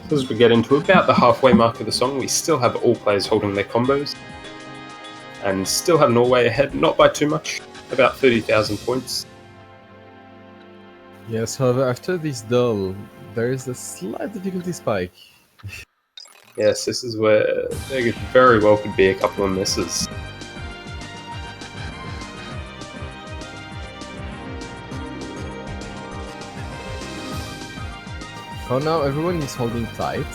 As we get into about the halfway mark of the song, we still have all players holding their combos, and still have Norway ahead, not by too much, about 30,000 points. Yes, however, after this duel, there is a slight difficulty spike. Yes, this is where there very well could be a couple of misses. For now, everyone is holding tight.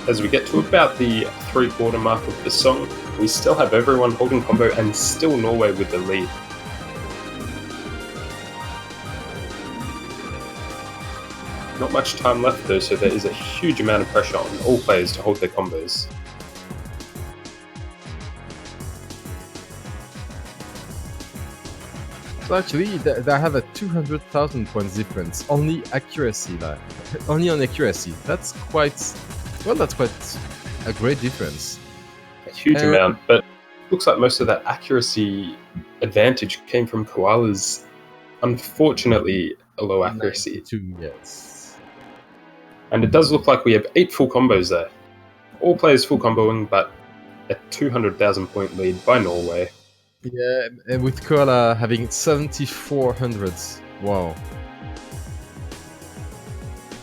As we get to about the 3/4 mark of the song, we still have everyone holding combo and still Norway with the lead. Not much time left though, so there is a huge amount of pressure on all players to hold their combos. So actually, they have a 200,000 points difference. Only accuracy, only on accuracy. That's quite, well, that's quite a great difference. A huge amount, but looks like most of that accuracy advantage came from Koala's, unfortunately, a low accuracy. 92, yes. And it does look like we have 8 full combos there. All players full comboing, but a 200,000 point lead by Norway. Yeah, and with Koala having 7,400. Wow.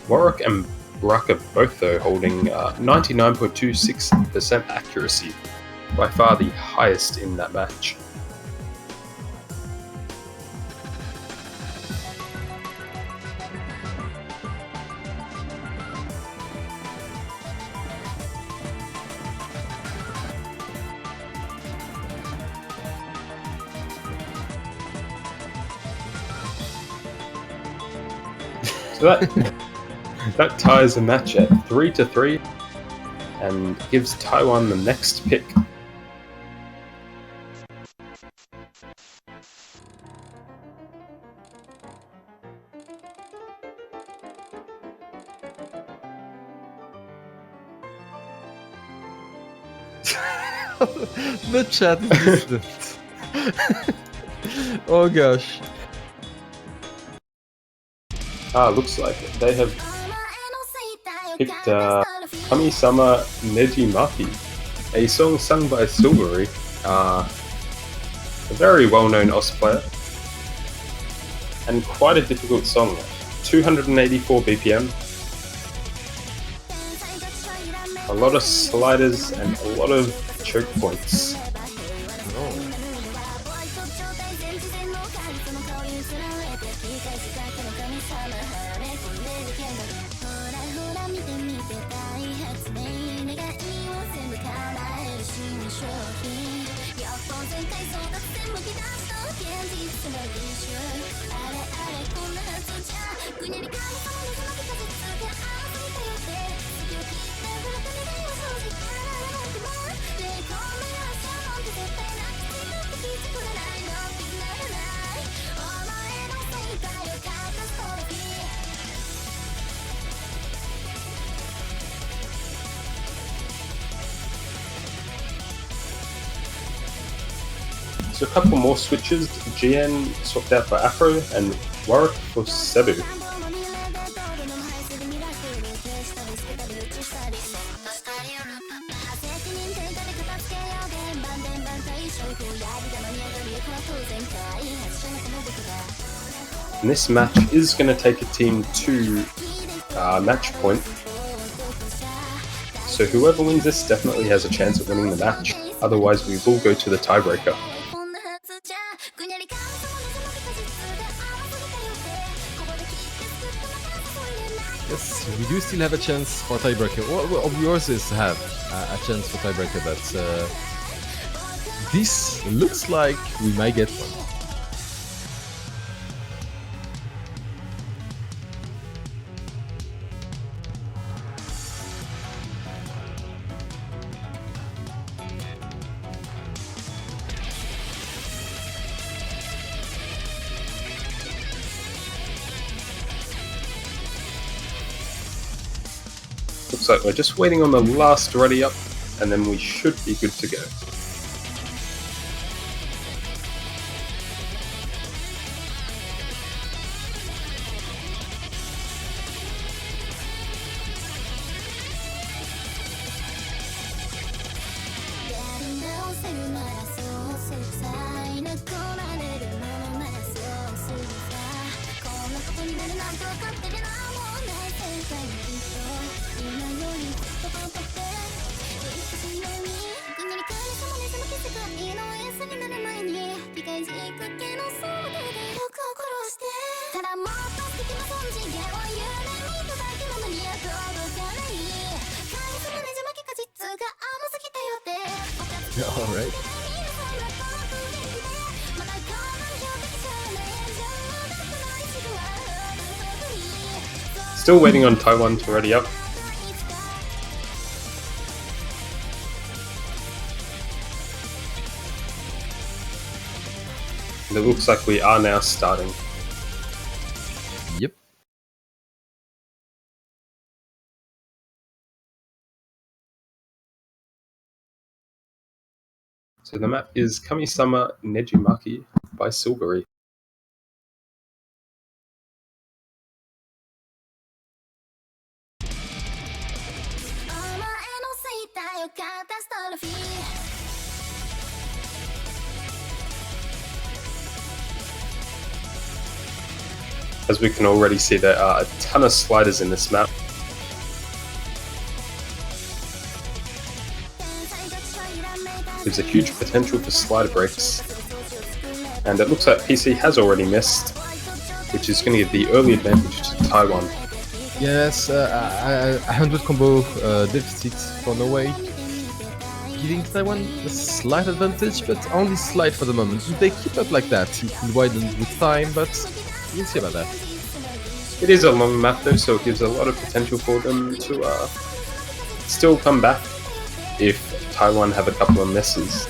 Warwick and Rucker both though holding 99.26% accuracy, by far the highest in that match. So that ties the match at 3-3 and gives Taiwan the next pick. The chat is distant. Oh gosh. Looks like they have picked Kami-sama Nejimaki, a song sung by Silvery, a very well-known OS player, and quite a difficult song. 284 BPM, a lot of sliders and a lot of choke points. So a couple more switches. GN swapped out for Afro and Warwick for Cebu. And this match is going to take a team to match point. So whoever wins this definitely has a chance of winning the match. Otherwise, we will go to the tiebreaker. Yes, we do still have a chance for tiebreaker. What of yours is have a chance for tiebreaker, but this looks like we might get one. Looks like we're just waiting on the last ready up, and then we should be good to go. Alright. Still waiting on Taiwan to ready up. And it looks like we are now starting. Yep. So the map is Kami-sama Nejimaki by Silvery. As we can already see, there are a ton of sliders in this map. There's a huge potential for slider breaks. And it looks like PC has already missed, which is going to give the early advantage to Taiwan. Yes, 100 combo deficit for Norway, giving Taiwan a slight advantage, but only slight for the moment. If they keep up like that, it will widen with time, but we'll see about that. It is a long map though, so it gives a lot of potential for them to still come back if Taiwan have a couple of misses.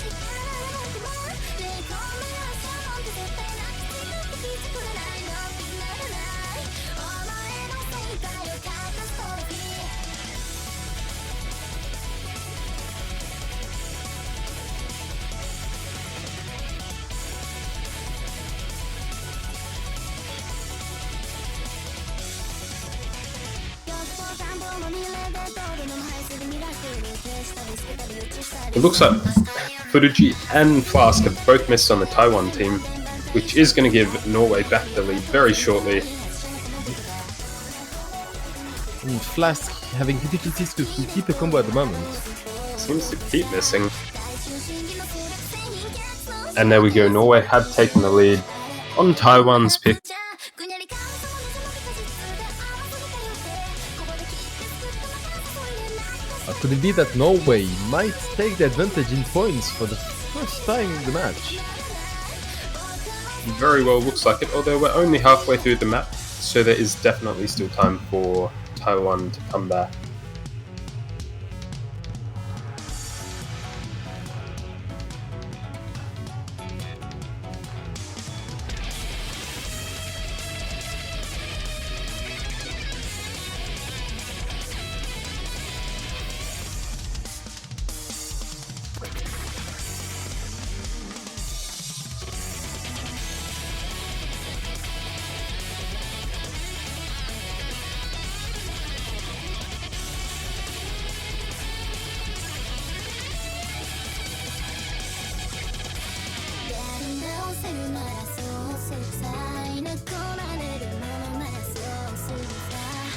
It looks like Furuji and Flask have both missed on the Taiwan team, which is going to give Norway back the lead very shortly. And Flask having difficulties to keep a combo at the moment. Seems to keep missing. And there we go, Norway have taken the lead on Taiwan's pick. Could it be that Norway might take the advantage in points for the first time in the match? Very well looks like it, although we're only halfway through the map, so there is definitely still time for Taiwan to come back.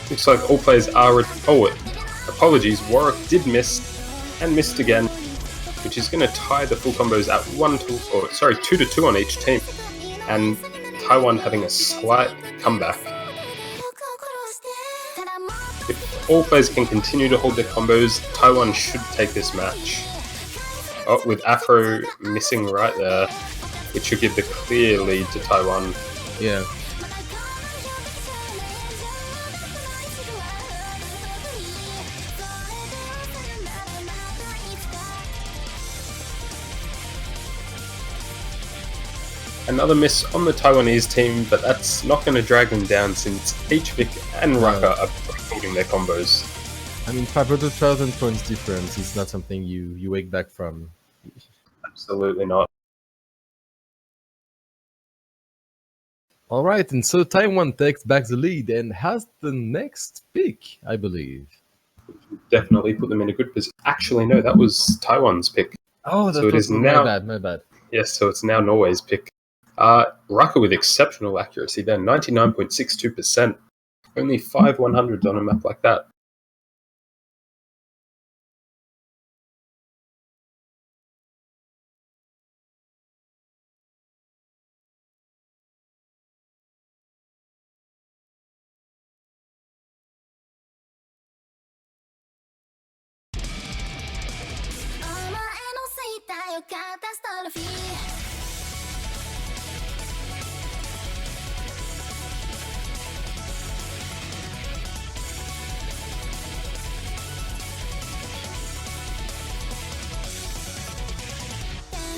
Looks like all players are... apologies, Warwick did miss, and missed again, which is going to tie the full combos at 2-2 on each team, and Taiwan having a slight comeback. If all players can continue to hold their combos, Taiwan should take this match. Oh, with Afro missing right there, which should give the clear lead to Taiwan. Yeah. Another miss on the Taiwanese team, but that's not going to drag them down since HVic and Raka are holding their combos. I mean, 500,000 points difference is not something you wake back from. Absolutely not. Alright, and so Taiwan takes back the lead and has the next pick, I believe. Definitely put them in a good position. Actually, no, that was Taiwan's pick. Oh, So it is now- my bad. Yes, so it's now Norway's pick. Raka with exceptional accuracy there, 99.62%. Only 5 100s on a map like that.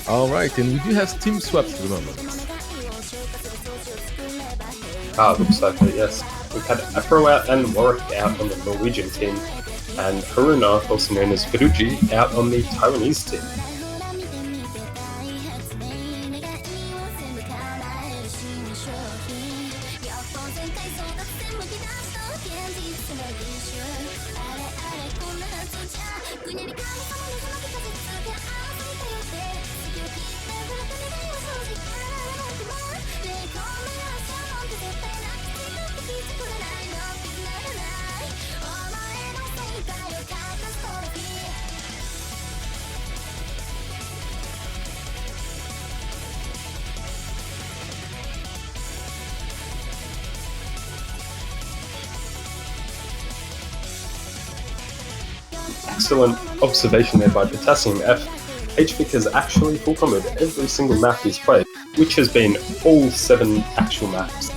Alright, and we do have team swaps at the moment. Looks like it, yes. We've had Afro out and Warwick out on the Norwegian team, and Haruna, also known as Furuji, out on the Taiwanese team. Excellent observation there by Potassium F. HVic has actually full comboed every single map he's played, which has been all 7 actual maps.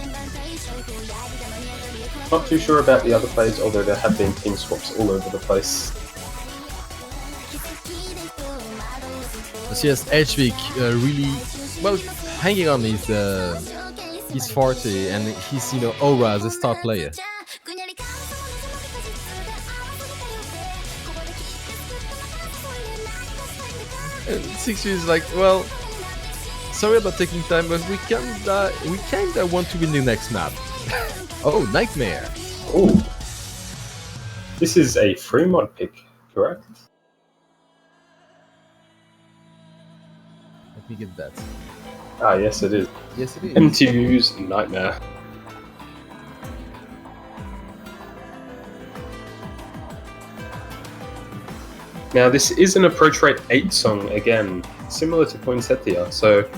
Not too sure about the other players, although there have been team swaps all over the place. So yes, HVic really, well, hanging on his forte and his, aura as a star player. And Sixu is like, well, sorry about taking time, but we kinda want to win the next map. Oh, Nightmare! Ooh. This is a free mod pick, correct? Let me get that. Ah, yes, it is. Yes, it is. MTU's Nightmare. Now, this is an approach rate 8 song, again, similar to Poinsettia, so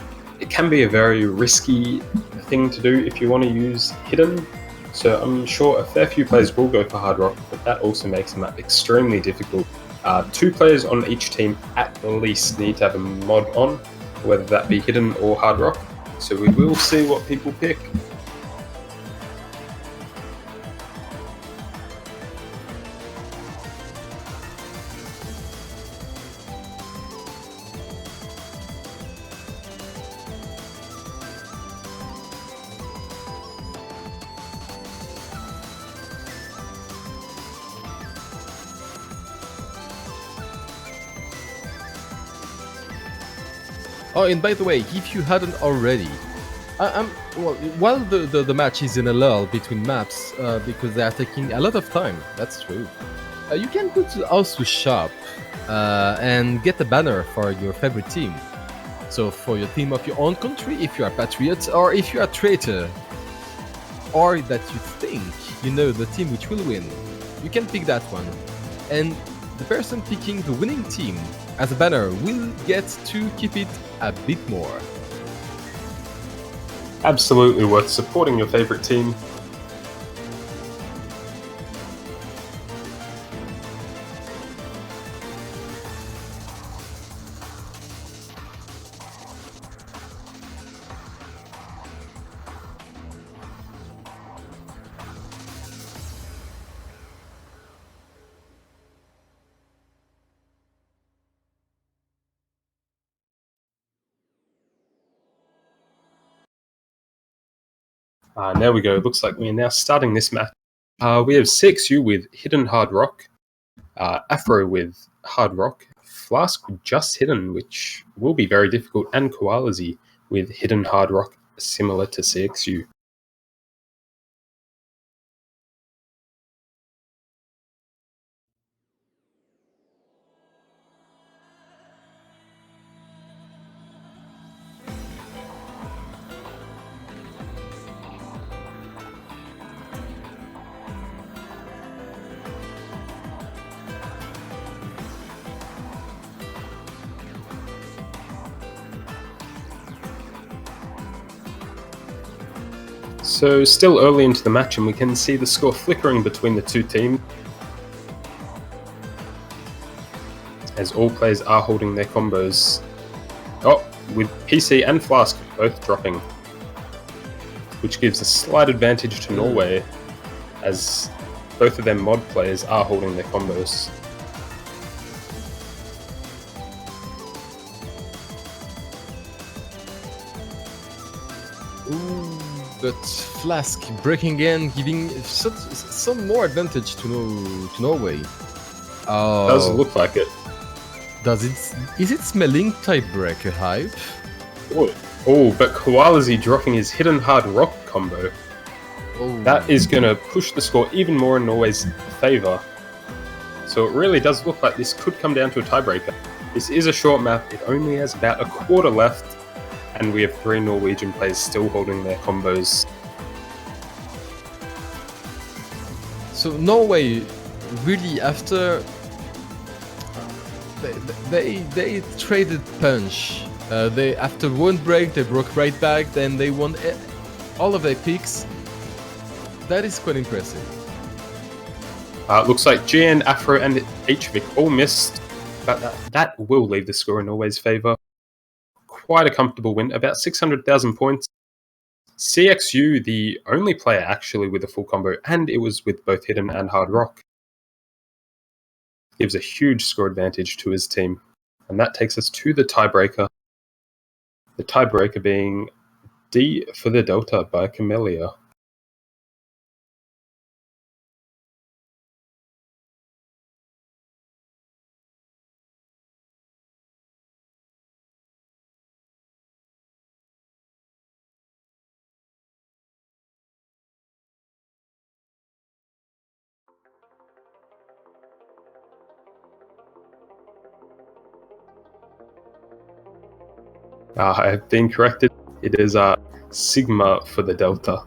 it can be a very risky thing to do if you want to use Hidden. So I'm sure a fair few players will go for Hard Rock, but that also makes the map extremely difficult. 2 players on each team at least need to have a mod on, whether that be Hidden or Hard Rock. So we will see what people pick. Oh, and by the way, if you hadn't already, well, while the match is in a lull between maps because they are taking a lot of time, that's true. You can go to also shop and get a banner for your favorite team. So for your team of your own country, if you are patriot or if you are traitor, or that you think you know the team which will win, you can pick that one. And the person picking the winning team as a banner will get to keep it a bit more. Absolutely worth supporting your favorite team. There we go. Looks like we're now starting this match. We have CXU with Hidden Hard Rock, Afro with Hard Rock, Flask with just Hidden, which will be very difficult, and Koalazi with Hidden Hard Rock, similar to CXU. So still early into the match, and we can see the score flickering between the two teams, as all players are holding their combos. Oh, with PC and Flask both dropping, which gives a slight advantage to Norway, as both of them mod players are holding their combos. Ooh, but Flask breaking in, giving some more advantage to Norway. Oh, Does look like it. Is it smelling Tiebreaker hype? Oh, but Koalazi dropping his Hidden Hard Rock combo. Oh. That is going to push the score even more in Norway's favour. So it really does look like this could come down to a tiebreaker. This is a short map, it only has about a quarter left, and we have 3 Norwegian players still holding their combos. So Norway, really, after they traded punch. They after one break they broke right back, then they won all of their picks. That is quite impressive. Looks like GN, Afro, and HVIC all missed, but that will leave the score in Norway's favour. Quite a comfortable win, about 600,000 points. CXU, the only player actually with a full combo, and it was with both Hidden and Hard Rock, gives a huge score advantage to his team. And that takes us to the tiebreaker. The tiebreaker being D for the Delta by Camellia. I have been corrected. It is Sigma for the Delta.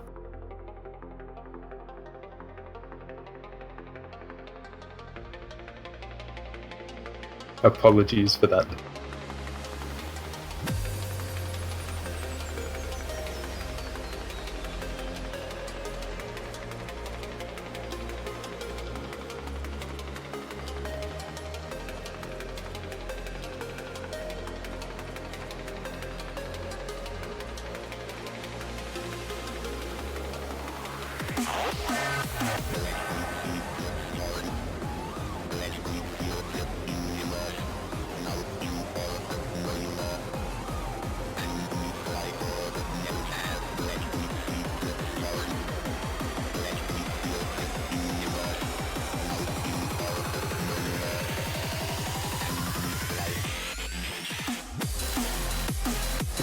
Apologies for that.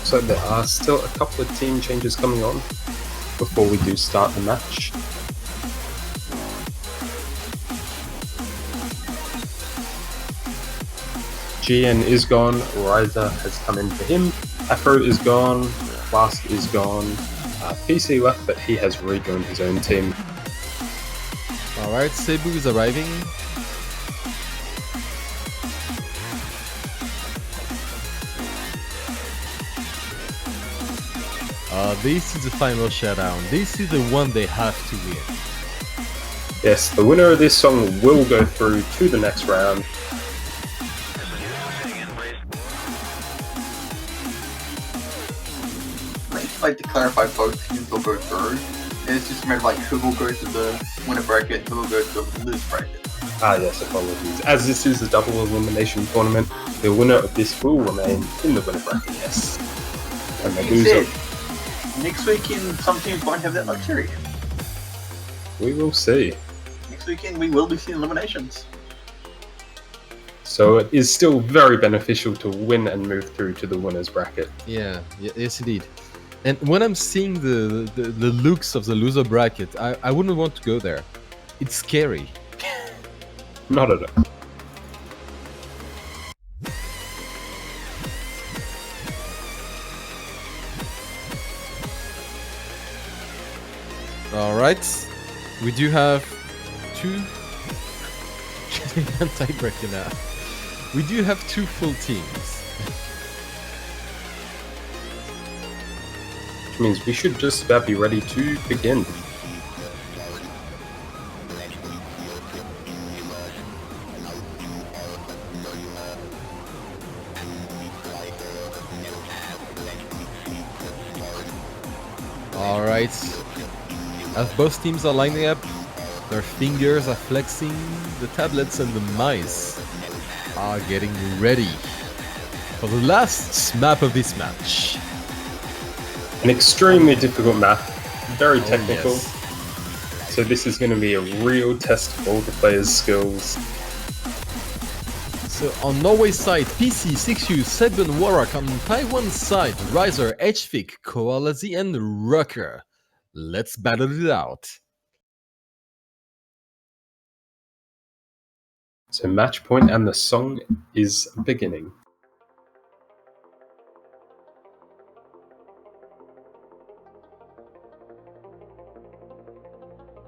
So there are still a couple of team changes coming on before we do start the match. GN is gone, Ryza has come in for him, Afro is gone, Flask is gone, PC left but he has rejoined his own team. Alright, Cebu is arriving. This is the final showdown. This is the one they have to win. Yes, the winner of this song will go through to the next round. Like to clarify, both teams will go through. It's just a matter of like who will go to the winner bracket, who will go to the loser bracket. Yes, apologies. As this is a double elimination tournament, the winner of this will remain in the winner bracket, yes. And the loser... Next weekend, some teams won't have that luxury. We will see. Next weekend, we will be seeing eliminations. So it is still very beneficial to win and move through to the winners bracket. Yeah, yes indeed. And when I'm seeing the looks of the loser bracket, I wouldn't want to go there. It's scary. Not at all. Alright, we do have two... Tiebreaker now. We do have two full teams. Which means we should just about be ready to begin. Alright, as both teams are lining up, their fingers are flexing, the tablets and the mice are getting ready for the last map of this match. An extremely difficult map, very technical. Yes. So this is going to be a real test of all the players' skills. So on Norway's side, PC, 6U, Sedbun, Warrock. On Taiwan's side, Riser, HFIC, Koalazi and Rucker. Let's battle it out. So match point and the song is beginning.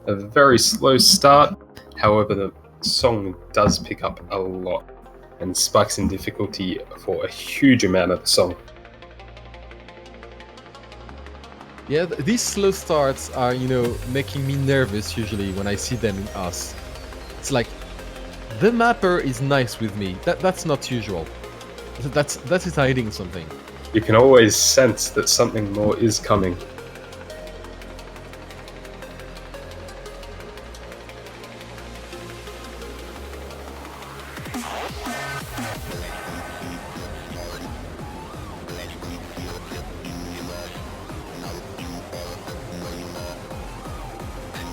A very slow start, however the song does pick up a lot and spikes in difficulty for a huge amount of the song. Yeah, these slow starts are, making me nervous usually when I see them in us. It's like, the mapper is nice with me. That's not usual. That is hiding something. You can always sense that something more is coming.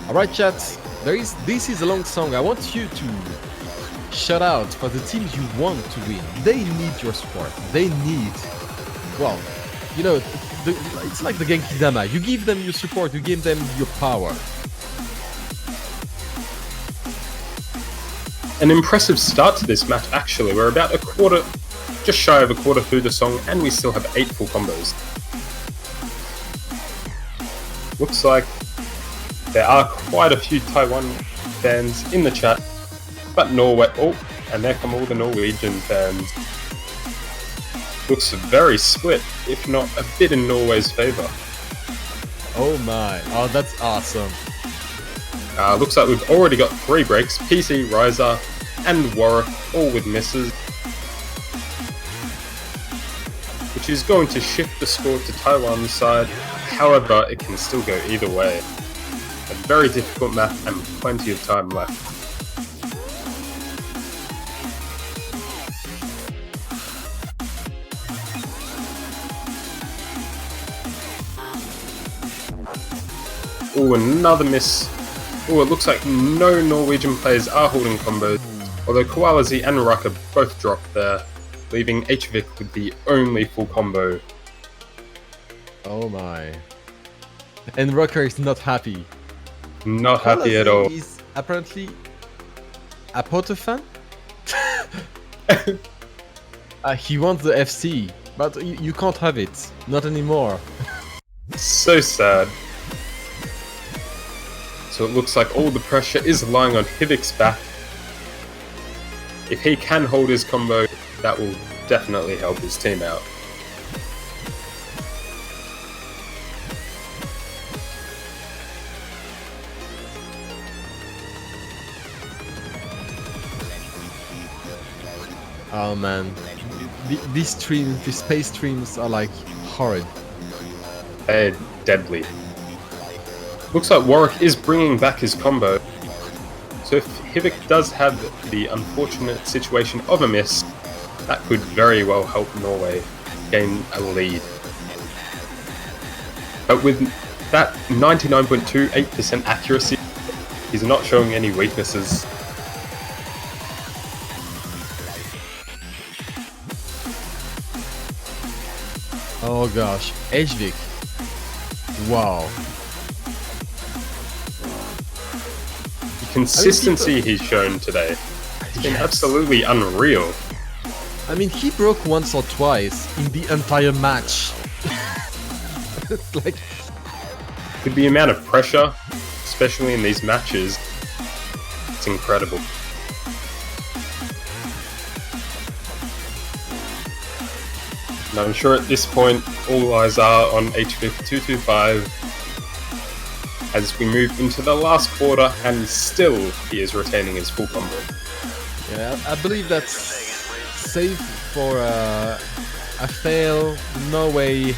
Alright chat, this is a long song. I want you to shout out for the teams you want to win. They need your support. They need, well, it's like the Genki Dama. You give them your support, you give them your power. An impressive start to this match actually. We're about a quarter just shy of a quarter through the song, and we still have 8 full combos. Looks like there are quite a few Taiwan fans in the chat, but Norway... Oh, and there come all the Norwegian fans. Looks very split, if not a bit in Norway's favour. Oh my, oh that's awesome. Looks like we've already got 3 breaks, PC, Riser, and Warwick, all with misses. Which is going to shift the score to Taiwan's side, however it can still go either way. A very difficult map and plenty of time left. Oh, another miss. Oh, it looks like no Norwegian players are holding combos, although Koalazi and Rucker both dropped there, leaving HVic with the only full combo. Oh my. And Rucker is not happy. Not happy at all. Is apparently a Potter fan? He wants the FC, but you can't have it. Not anymore. So sad. So it looks like all the pressure is lying on HVic's back. If he can hold his combo, that will definitely help his team out. Oh man. These streams, these space streams are like horrid. They're deadly. Looks like Warwick is bringing back his combo. So if HVic does have the unfortunate situation of a miss, that could very well help Norway gain a lead. But with that 99.28% accuracy, he's not showing any weaknesses. Oh gosh, HVic. Wow. The consistency he's shown today has been absolutely unreal. I mean, he broke once or twice in the entire match. It's like... With the amount of pressure, especially in these matches, it's incredible. And I'm sure at this point, all eyes are on HVic 225 as we move into the last quarter, and still he is retaining his full combo. Yeah, I believe that's safe for a fail. Norway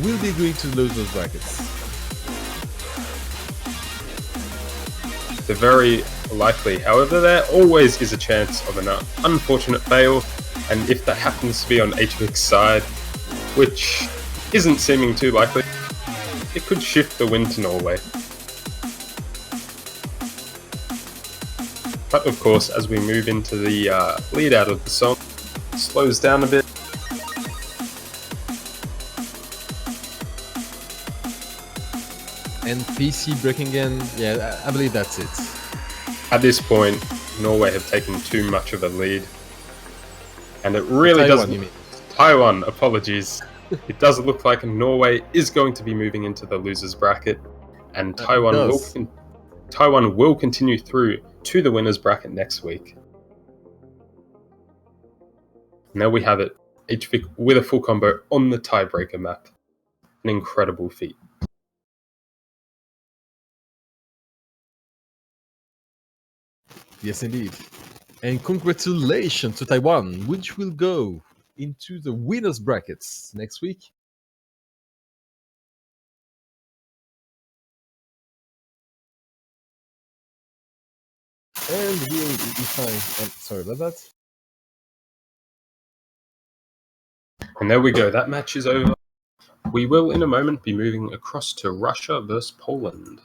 will be going to lose those brackets. They're very likely. However, there always is a chance of an unfortunate fail, and if that happens to be on HVic's side, which isn't seeming too likely, it could shift the win to Norway. But of course, as we move into the lead out of the song, it slows down a bit. And PC breaking in, yeah, I believe that's it. At this point, Norway have taken too much of a lead. And it really Taiwan, does... you mean? Taiwan, apologies. It does look like Norway is going to be moving into the losers bracket, and Taiwan will continue through to the winners bracket next week. Now we have it, HVic with a full combo on the tiebreaker map. An incredible feat. Yes, indeed. And congratulations to Taiwan, which will go into the winners brackets next week. And we'll be fine. Sorry about that. And there we go, that match is over. We will in a moment be moving across to Russia versus Poland.